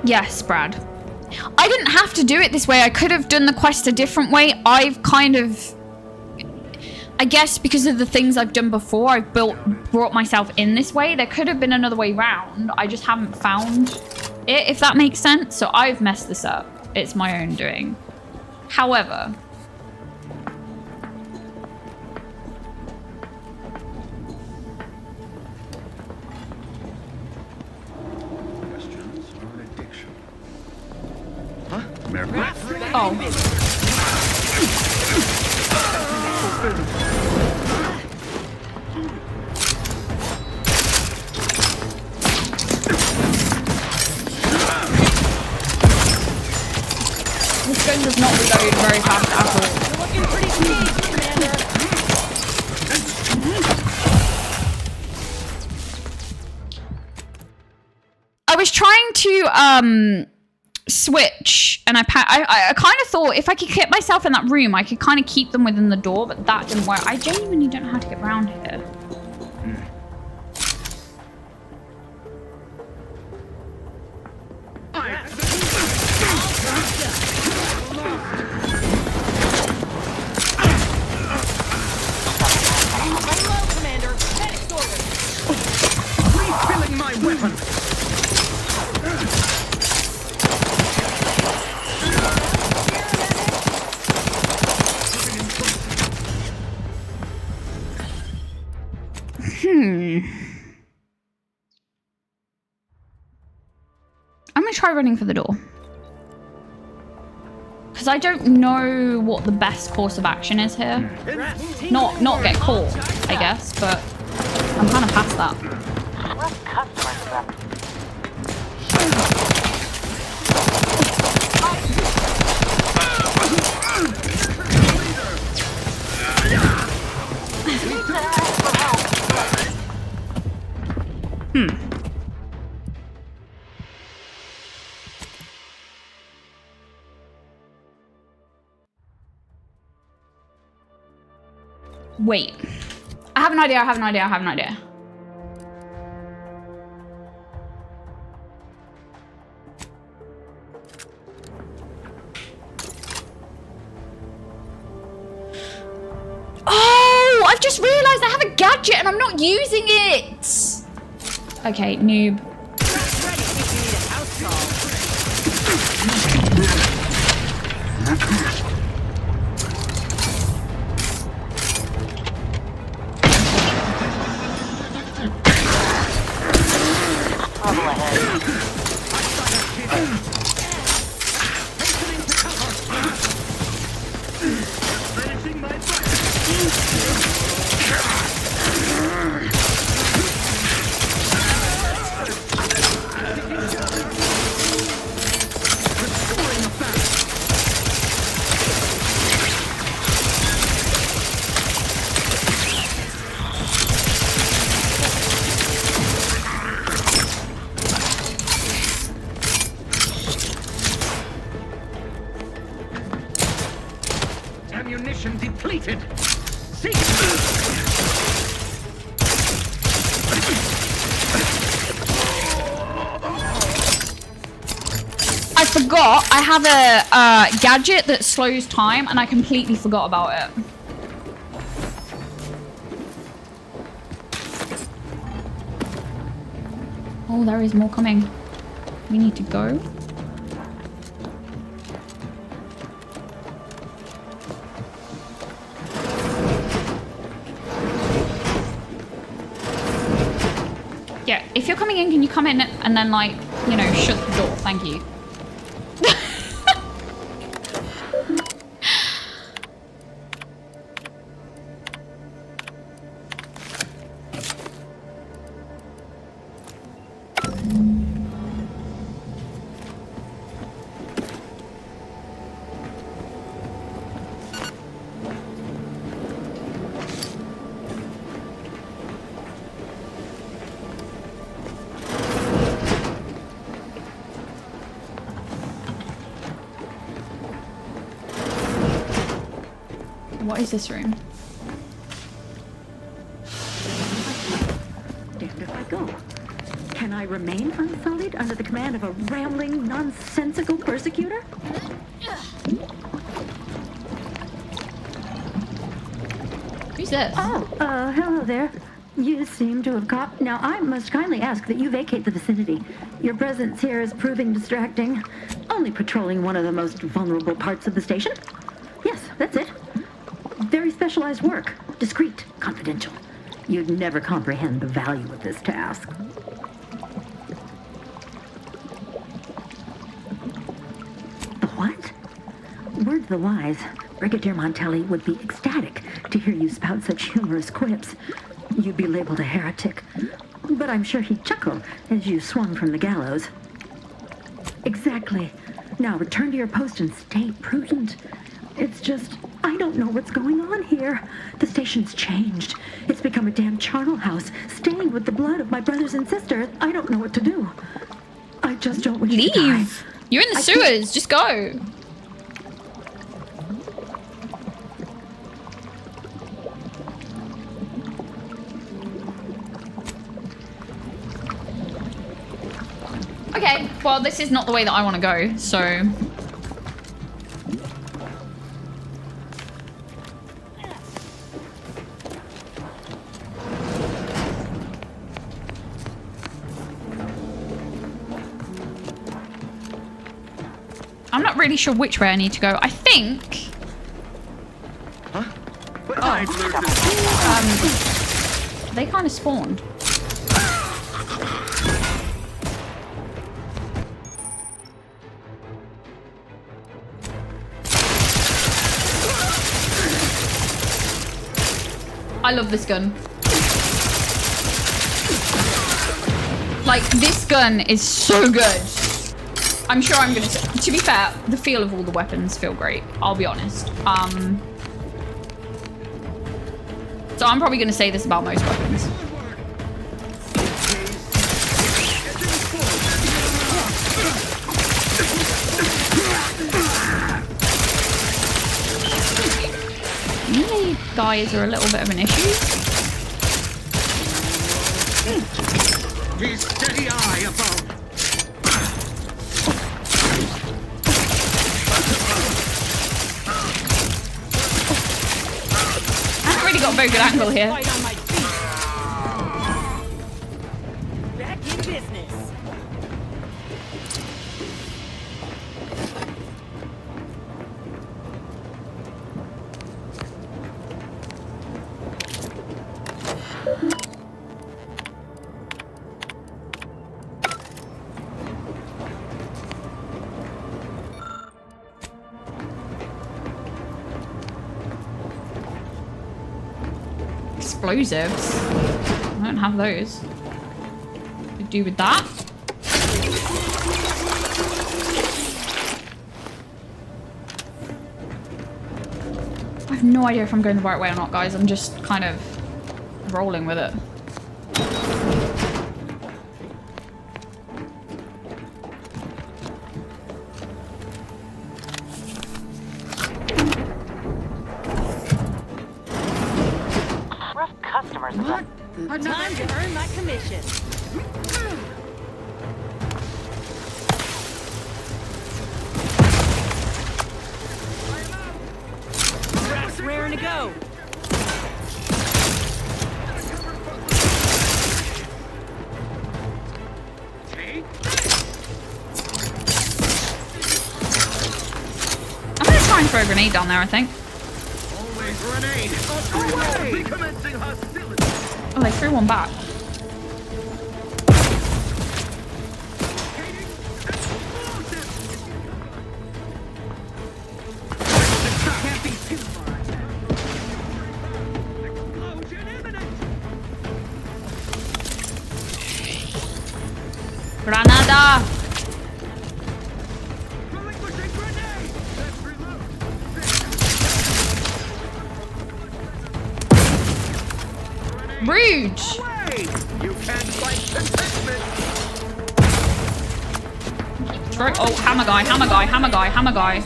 Speaker 2: Yes, Brad. I didn't have to do it this way. I could have done the quest a different way. I've kind of... I guess because of the things I've done before, I've brought myself in this way. There could have been another way round. I just haven't found it, if that makes sense. So I've messed this up. It's my own doing. However... Oh. This gun does not reload very fast at all.
Speaker 18: You're looking pretty sweet, Commander.
Speaker 2: I was trying to switch, and I kind of thought if I could get myself in that room, I could kind of keep them within the door, but that didn't work. I genuinely don't know how to get around here.
Speaker 18: Hello, Commander. Medics ordered.
Speaker 22: Refilling my weapon.
Speaker 2: I'm gonna try running for the door. Because I don't know what the best course of action is here. Not get caught, I guess, but I'm kind of past that. Wait. I have an idea, I have an idea, I have an idea. Oh, I've just realized I have a gadget and I'm not using it. Okay, noob.
Speaker 19: Ammunition depleted. Seek.
Speaker 2: I forgot I have a gadget that slows time and I completely forgot about it. Oh, there is more coming. We need to go. Yeah, if you're coming in, can you come in and then, like, you know, shut the door? Thank you. What is this room?
Speaker 20: Damned if I go. Can I remain unsullied under the command of a rambling, nonsensical persecutor?
Speaker 2: Who's this?
Speaker 20: Oh, hello there. You seem to have caught. Now, I must kindly ask that you vacate the vicinity. Your presence here is proving distracting. Only patrolling one of the most vulnerable parts of the station? Yes, that's it. Very specialized work. Discreet, confidential. You'd never comprehend the value of this task. The what? Word to the wise, Brigadier Montelli would be ecstatic to hear you spout such humorous quips. You'd be labeled a heretic, but I'm sure he'd chuckle as you swung from the gallows. Exactly. Now return to your post and stay prudent. It's just, I don't know what's going on here. The station's changed. It's become a damn charnel house, stained with the blood of my brothers and sisters. I don't know what to do. I just don't wish to die.
Speaker 2: Leave! You're in the sewers, just go. Okay, well, this is not the way that I want to go, so... I'm not really sure which way I need to go. I think...
Speaker 19: Huh?
Speaker 2: They kind of spawned. I love this gun. Like, this gun is so good. I'm sure I'm gonna... To be fair, the feel of all the weapons feel great. I'll be honest. So I'm probably gonna say this about most weapons. Nearly died eyes are a little bit of an issue.
Speaker 22: His steady eye above.
Speaker 2: I haven't really got a very good angle here.
Speaker 18: Back in business.
Speaker 2: Explosives. I don't have those. What do you do with that? I have no idea if I'm going the right way or not, guys. I'm just kind of rolling with it.
Speaker 18: Rough customers. What? Time to earn my commission. Brass raring to go.
Speaker 2: I'm gonna try and throw a grenade down there, I think.
Speaker 22: Always grenade. Away. Recommencing hostility.
Speaker 2: Oh, they threw one back.
Speaker 22: Can't be too far.
Speaker 2: Granada! Rude!
Speaker 22: You can't fight contentment.
Speaker 2: Throw. Oh, hammer guy, hammer guy, hammer guy, hammer guy.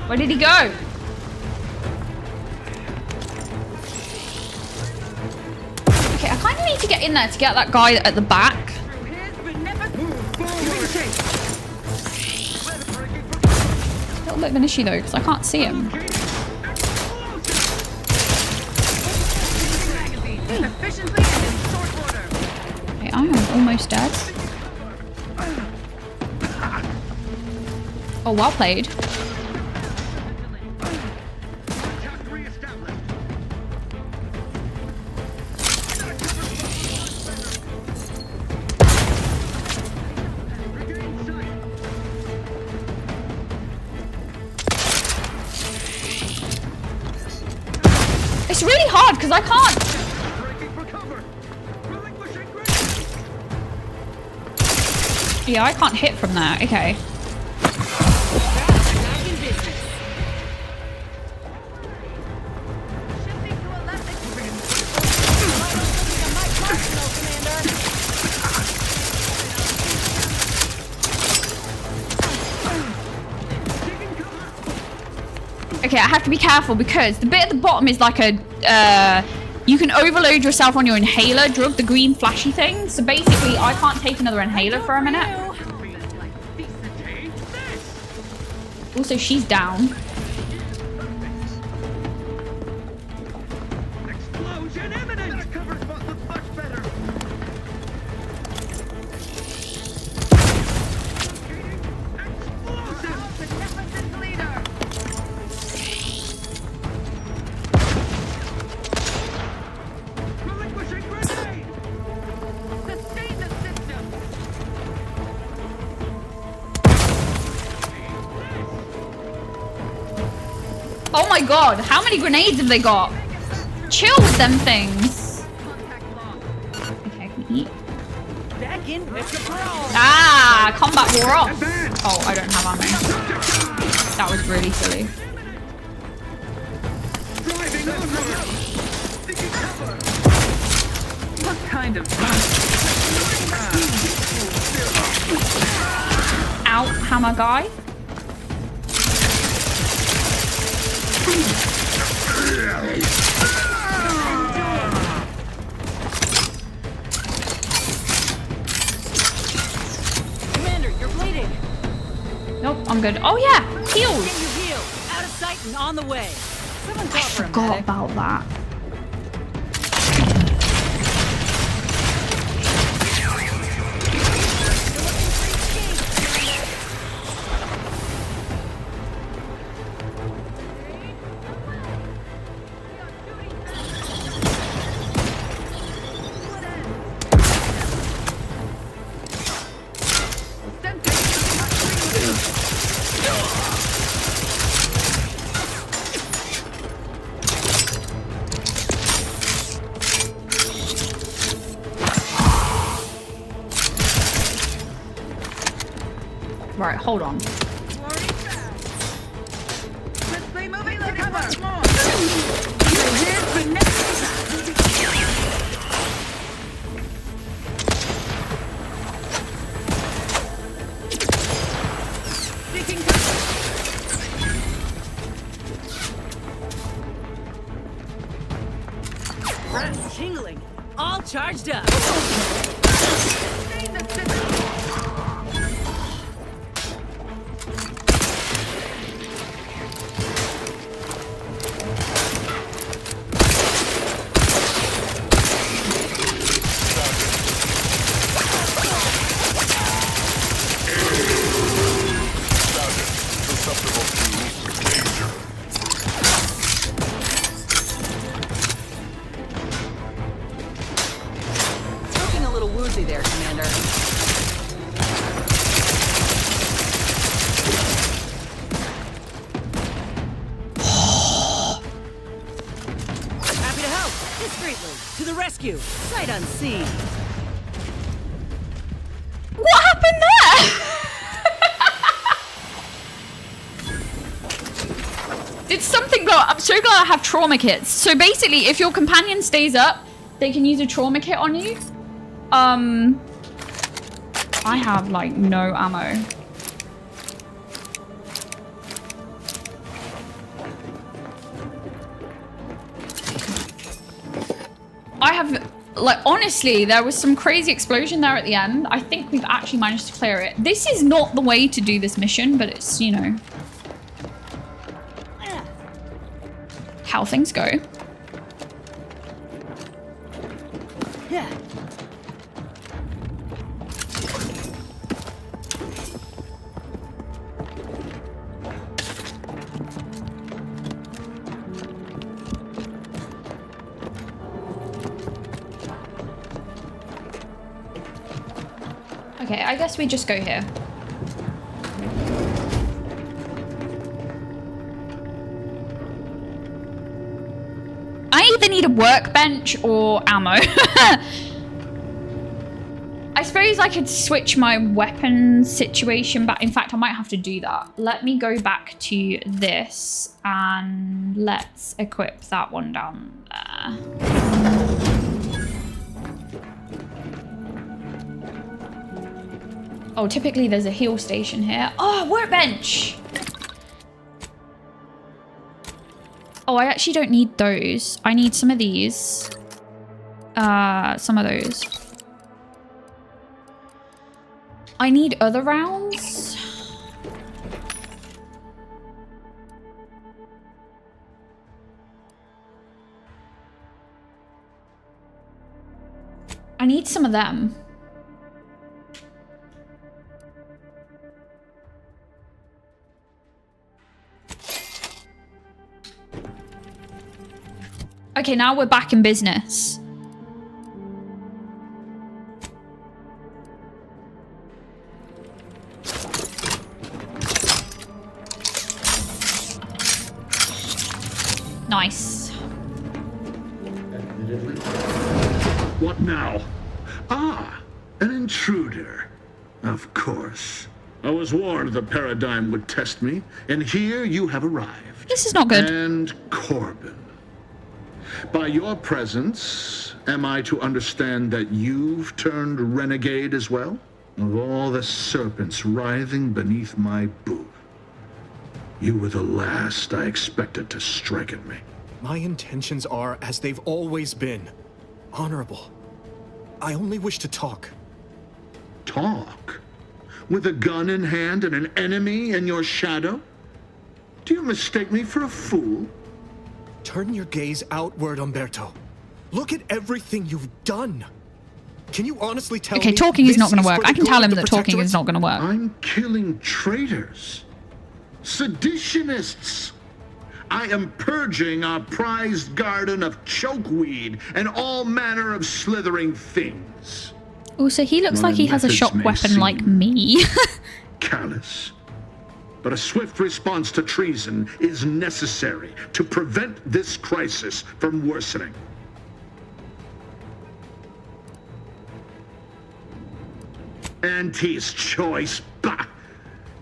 Speaker 2: Where did he go? Okay, I kind of need to get in there to get that guy at the back. A little bit of an issue though, because I can't see him. Okay, I am almost dead. Oh, well played. It's really hard because I can't. Yeah, I can't hit from there. Okay. Okay, I have to be careful because the bit at the bottom is like a, you can overload yourself on your inhaler drug, the green flashy thing. So basically, I can't take another inhaler for a minute. Also, she's down.
Speaker 22: Explosion imminent. Cover spot looks much better.
Speaker 2: Oh my god, how many grenades have they got? Chill with them things. Okay, I can eat. Ah, combat wore off. Oh, I don't have ammo. That was really silly.
Speaker 19: What kind of
Speaker 2: Out, hammer guy.
Speaker 18: Commander, you're bleeding.
Speaker 2: Nope, I'm good. Oh yeah, heals.
Speaker 18: Get you healed. Out of sight and on the way. Someone
Speaker 2: I
Speaker 18: call for a
Speaker 2: forgot
Speaker 18: medic.
Speaker 2: about that. Right, hold on.
Speaker 18: Let's play moving the cover. You're here for next. Rats tingling. All charged up. Looking a little woozy there, Commander. Happy to help. Discreetly. To the rescue. Sight unseen.
Speaker 2: What happened there? Did something go? I'm so glad I have trauma kits. So basically, if your companion stays up, they can use a trauma kit on you. I have like no ammo. I have, like, honestly, there was some crazy explosion there at the end. I think we've actually managed to clear it. This is not the way to do this mission, but it's, you know, how things go.
Speaker 18: Yeah.
Speaker 2: Okay, I guess we just go here. I either need a workbench or ammo. I suppose I could switch my weapon situation back. In fact, I might have to do that. Let me go back to this and let's equip that one down there. Oh, typically there's a heal station here. Oh, workbench! Oh, I actually don't need those. I need some of these. Some of those. I need other rounds. I need some of them. Okay, now we're back in business. Nice.
Speaker 22: What now? Ah, an intruder. Of course. I was warned the paradigm would test me, and here you have arrived.
Speaker 2: This is not good.
Speaker 22: And Corbin. By your presence, am I to understand that you've turned renegade as well? Of all the serpents writhing beneath my boot. You were the last I expected to strike at me.
Speaker 13: My intentions are as they've always been. Honorable. I only wish to talk.
Speaker 22: Talk? With a gun in hand and an enemy in your shadow? Do you mistake me for a fool?
Speaker 13: Turn your gaze outward, Umberto. Look at everything you've done. Can you honestly tell me?
Speaker 2: Okay, talking is not going to
Speaker 13: this
Speaker 2: work.
Speaker 13: for
Speaker 2: I
Speaker 13: the
Speaker 2: can
Speaker 13: good
Speaker 2: tell
Speaker 13: of
Speaker 2: him
Speaker 13: the
Speaker 2: that talking
Speaker 13: Protectorate?
Speaker 2: is not going to work.
Speaker 22: I'm killing traitors. Seditionists. I am purging our prized garden of chokeweed and all manner of slithering things.
Speaker 2: Also, he looks
Speaker 22: My
Speaker 2: like he has a
Speaker 22: methods
Speaker 2: shock
Speaker 22: may
Speaker 2: weapon
Speaker 22: seem
Speaker 2: like me.
Speaker 22: Callous. But a swift response to treason is necessary to prevent this crisis from worsening. Auntie's choice. Bah!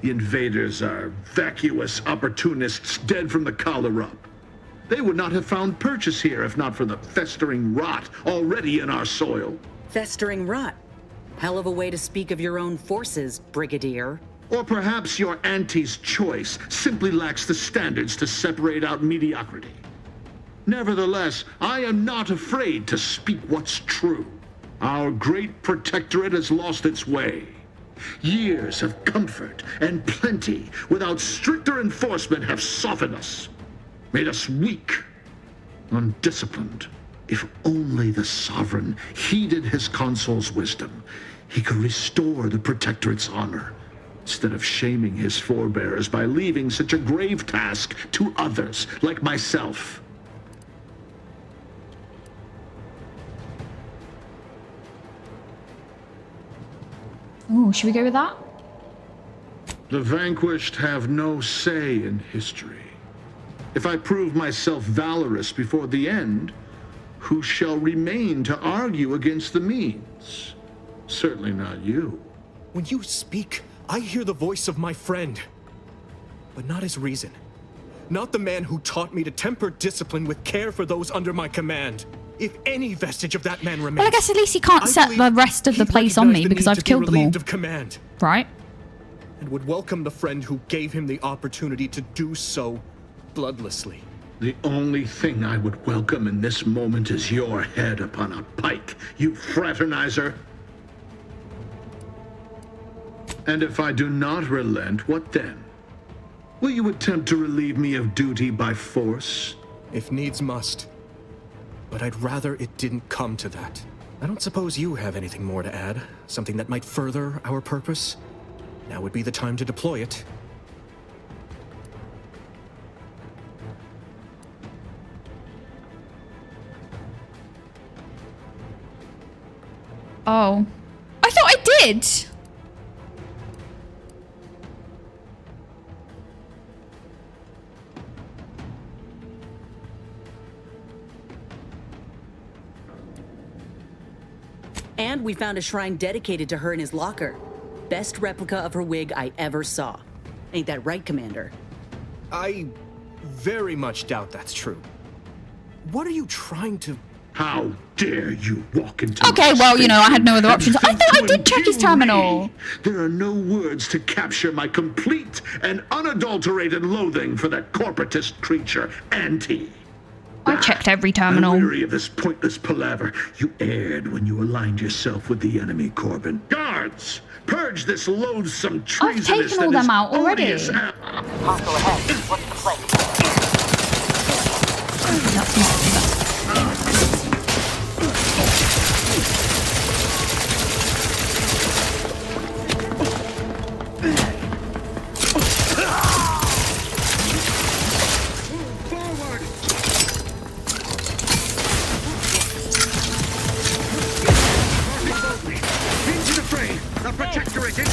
Speaker 22: The invaders are vacuous opportunists dead from the collar up. They would not have found purchase here if not for the festering rot already in our soil.
Speaker 12: Festering rot. Hell of a way to speak of your own forces, Brigadier.
Speaker 22: Or perhaps your auntie's choice simply lacks the standards to separate out mediocrity. Nevertheless, I am not afraid to speak what's true. Our great protectorate has lost its way. Years of comfort and plenty without stricter enforcement have softened us, made us weak, undisciplined. If only the Sovereign heeded his consul's wisdom, he could restore the protectorate's honor, instead of shaming his forebears by leaving such a grave task to others like myself.
Speaker 2: Oh, should we go with that?
Speaker 22: The vanquished have no say in history. If I prove myself valorous before the end, who shall remain to argue against the means? Certainly not you.
Speaker 13: When you speak, I hear the voice of my friend. But not his reason. Not the man who taught me to temper discipline with care for those under my command. If any vestige of that man remains...
Speaker 2: Well, I guess at least he can't set the rest of the place on me because I've killed them all.
Speaker 13: Of command,
Speaker 2: right?
Speaker 13: And would welcome the friend who gave him the opportunity to do so bloodlessly.
Speaker 22: The only thing I would welcome in this moment is your head upon a pike, you fraternizer. And if I do not relent, what then? Will you attempt to relieve me of duty by force?
Speaker 13: If needs must. But I'd rather it didn't come to that. I don't suppose you have anything more to add? Something that might further our purpose? Now would be the time to deploy it.
Speaker 2: Oh. I thought I did!
Speaker 12: And we found a shrine dedicated to her in his locker. Best replica of her wig I ever saw. Ain't that right, Commander?
Speaker 13: I very much doubt that's true. What are you trying to...
Speaker 22: How dare you walk into
Speaker 2: Okay,
Speaker 22: my
Speaker 2: well, you know, I had no other
Speaker 22: station
Speaker 2: options. I
Speaker 22: and
Speaker 2: thought I
Speaker 22: think to
Speaker 2: did check his
Speaker 22: impugn
Speaker 2: terminal.
Speaker 22: me? There are no words to capture my complete and unadulterated loathing for that corporatist creature, Auntie.
Speaker 2: I checked every terminal.
Speaker 22: I'm weary of this pointless palaver. You erred when you aligned yourself with the enemy, Corbin. Guards! Purge this loathsome treasonous...
Speaker 2: I've taken all them out already.
Speaker 18: Hostile ahead. What's the play?
Speaker 2: That's not...
Speaker 22: Into the fray! The protectorate is...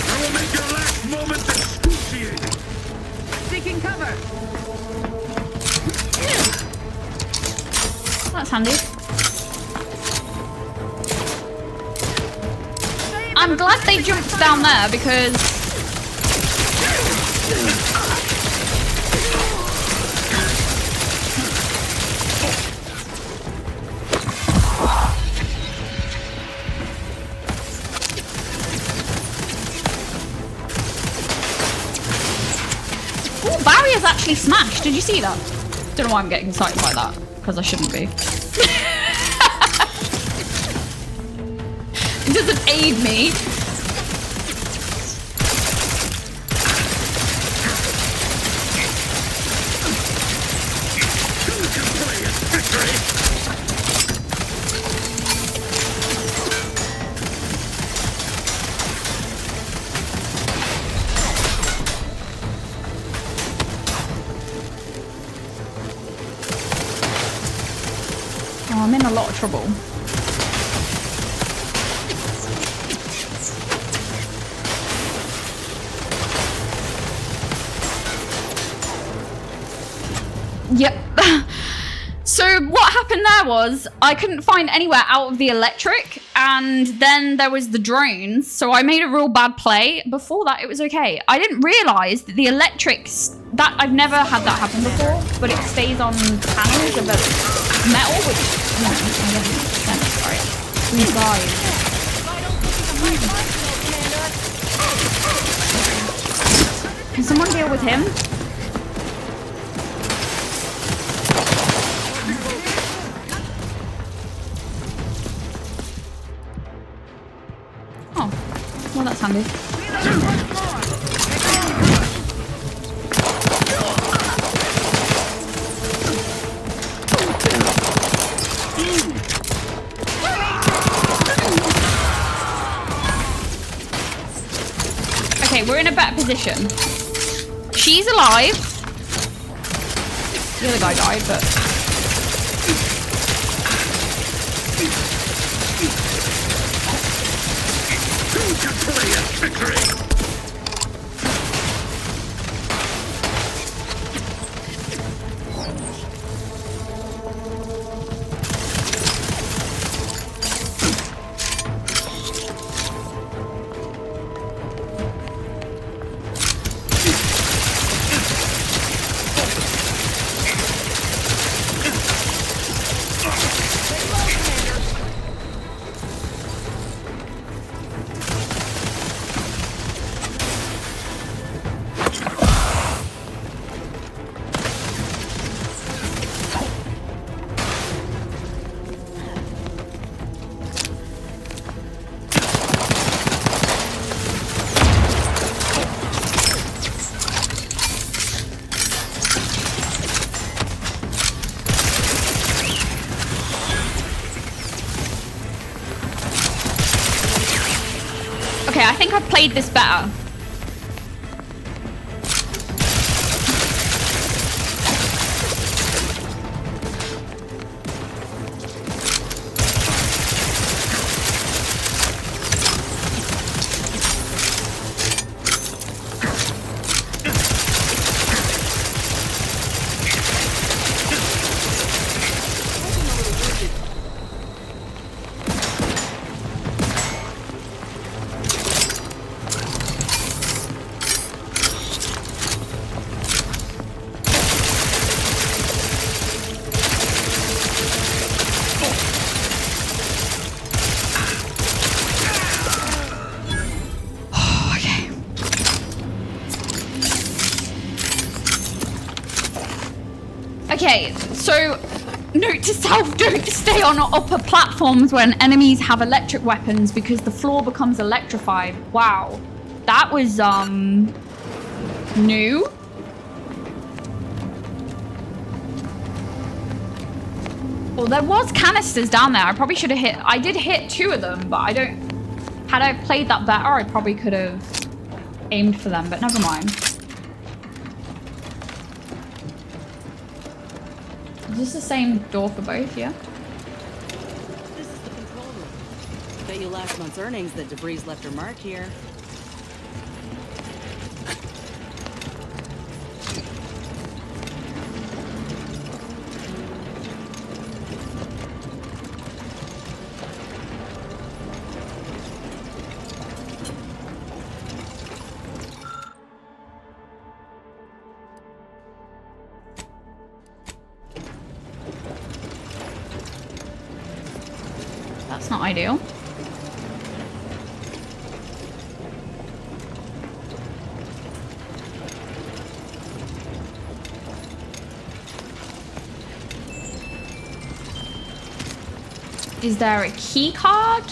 Speaker 22: I will make your last moments excruciating!
Speaker 18: Seeking cover.
Speaker 2: That's handy. I'm glad they jumped down there because... is actually smashed. Did you see that? Don't know why I'm getting excited by that, because I shouldn't be. It doesn't aid me. Oh, I'm in a lot of trouble. Yep. So what happened there was I couldn't find anywhere out of the electric, and then there was the drones, so I made a real bad play. Before that, it was okay. I didn't realize that the electrics, that I've never had that happen before, but it stays on panels of metal, which, you know, I guess makes sense, right? These guys. Can someone deal with him? Oh, well, that's handy. Okay, we're in a better position. She's alive. The other guy died, but... Okay, I think I've played this better. Okay, so note to self, don't stay on upper platforms when enemies have electric weapons because the floor becomes electrified. Wow, that was new. Well, there was canisters down there. I probably should have hit, I did hit 2 of them, but I don't, had I played that better, I probably could have aimed for them, but never mind. Is this the same door for both, yeah?
Speaker 12: This is the control room. Bet you last month's earnings that debris left her mark here.
Speaker 2: That's not ideal. Is there a key card?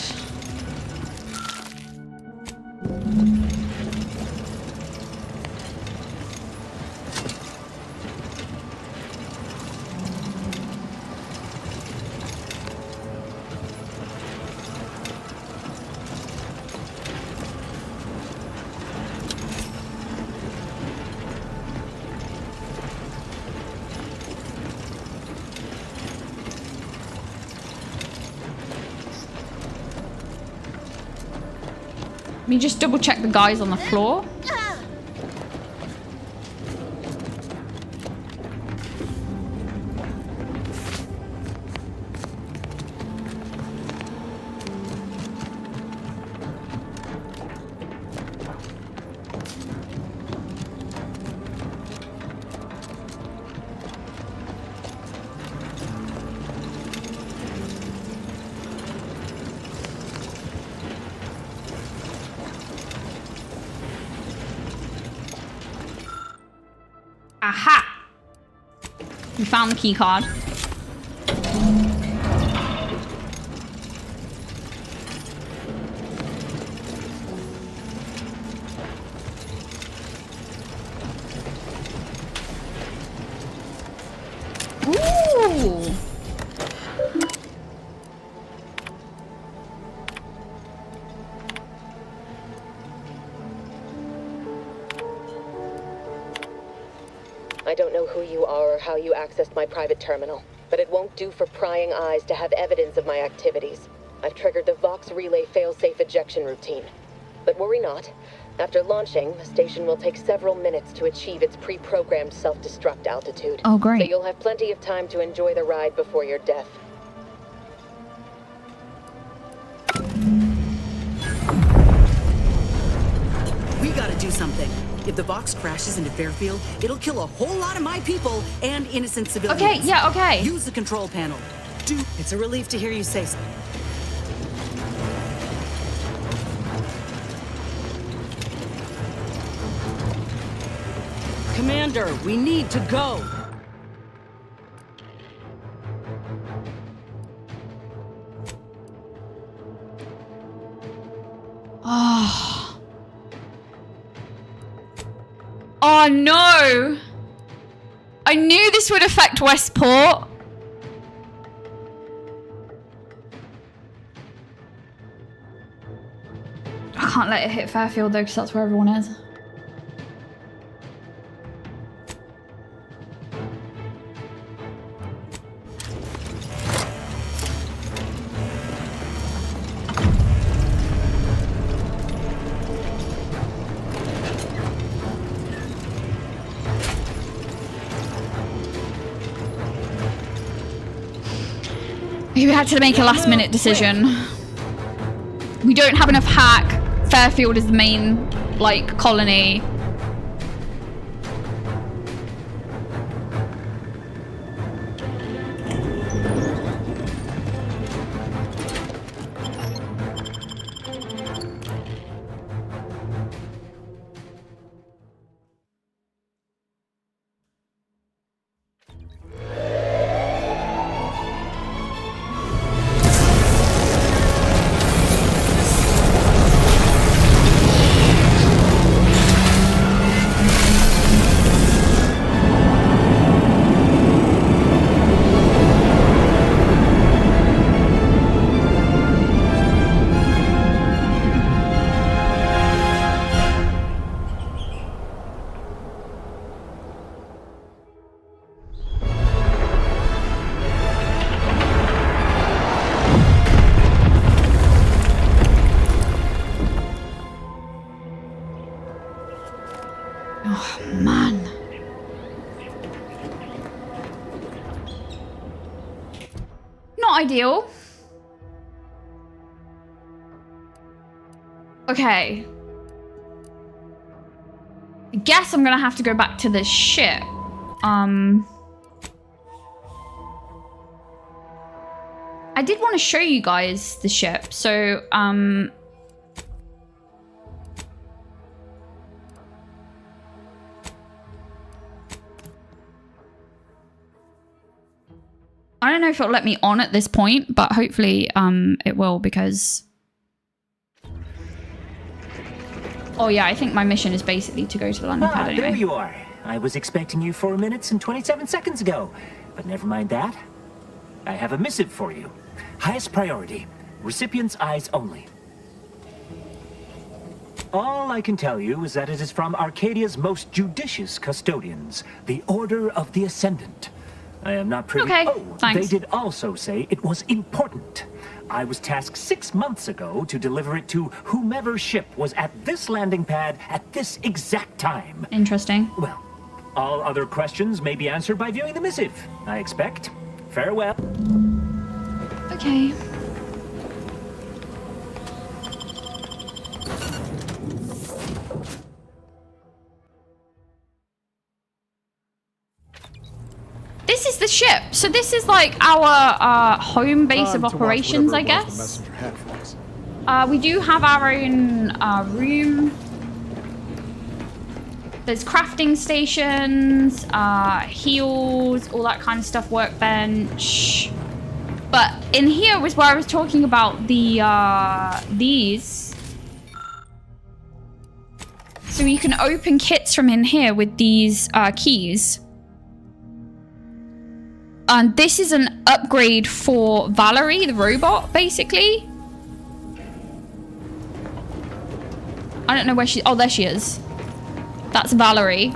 Speaker 2: Let me just double check the guys on the floor. Aha! We found the key card. Ooh!
Speaker 14: I don't know who you are or how you accessed my private terminal, but it won't do for prying eyes to have evidence of my activities. I've triggered the Vox Relay failsafe ejection routine. But worry not. After launching, the station will take several minutes to achieve its pre-programmed self-destruct altitude.
Speaker 2: Oh, great.
Speaker 14: So you'll have plenty of time to enjoy the ride before your death.
Speaker 12: We gotta do something. If the Vox crashes into Fairfield, it'll kill a whole lot of my people and innocent civilians.
Speaker 2: Okay, yeah, okay.
Speaker 12: Use the control panel. It's a relief to hear you say so. Commander, we need to go.
Speaker 2: Oh. Oh no! I knew this would affect Westport. I can't let it hit Fairfield though, because that's where everyone is. We had to make a last minute decision. We don't have enough hack. Fairfield is the main, like, colony. Oh, man. Not ideal. Okay. I guess I'm gonna have to go back to the ship. I did want to show you guys the ship, so, I don't know if it'll let me on at this point, but hopefully it will because... Oh yeah, I think my mission is basically to go to the landing pad anyway.
Speaker 15: There you are. I was expecting you 4 minutes and 27 seconds ago. But never mind that. I have a missive for you. Highest priority. Recipient's eyes only. All I can tell you is that it is from Arcadia's most judicious custodians, the Order of the Ascendant. I am not privy...
Speaker 2: Okay,
Speaker 15: They did also say it was important. I was tasked 6 months ago to deliver it to whomever ship was at this landing pad at this exact time.
Speaker 2: Interesting.
Speaker 15: Well, all other questions may be answered by viewing the missive, I expect. Farewell.
Speaker 2: Okay. This is the ship. So this is like our home base of operations, I guess. We do have our own room. There's crafting stations, heals, all that kind of stuff, workbench. But in here was where I was talking about the these. So you can open kits from in here with these keys. And this is an upgrade for Valerie, the robot, basically. I don't know where she... Oh, there she is. That's Valerie.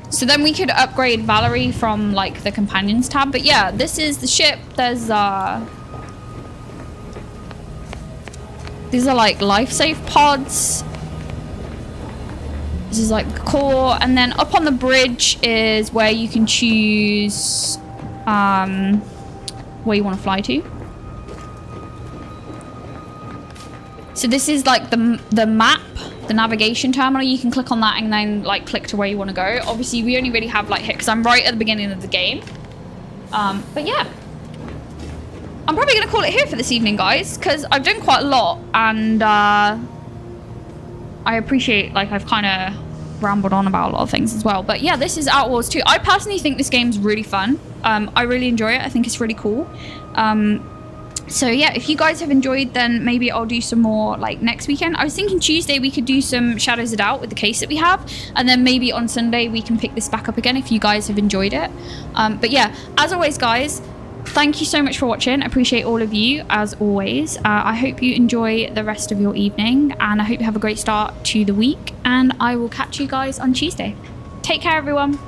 Speaker 2: So then we could upgrade Valerie from, like, the companions tab. But yeah, this is the ship. There's, these are, like, life save pods. This is, like, the core. And then up on the bridge is where you can choose... where you want to fly to. So this is like the map, the navigation terminal. You can click on that and then like click to where you want to go. Obviously we only really have like here because I'm right at the beginning of the game. But yeah, I'm probably gonna call it here for this evening, guys, because I've done quite a lot and I appreciate like I've kind of rambled on about a lot of things as well. But yeah, this is Outlaws 2. I personally think this game's really fun. I really enjoy it. I think it's really cool. So yeah, if you guys have enjoyed, then maybe I'll do some more like next weekend. I was thinking Tuesday we could do some Shadows of Doubt with the case that we have, and then maybe on Sunday we can pick this back up again if you guys have enjoyed it. But yeah, as always guys, thank you so much for watching. I appreciate all of you as always. I hope you enjoy the rest of your evening, and I hope you have a great start to the week, and I will catch you guys on Tuesday. Take care everyone.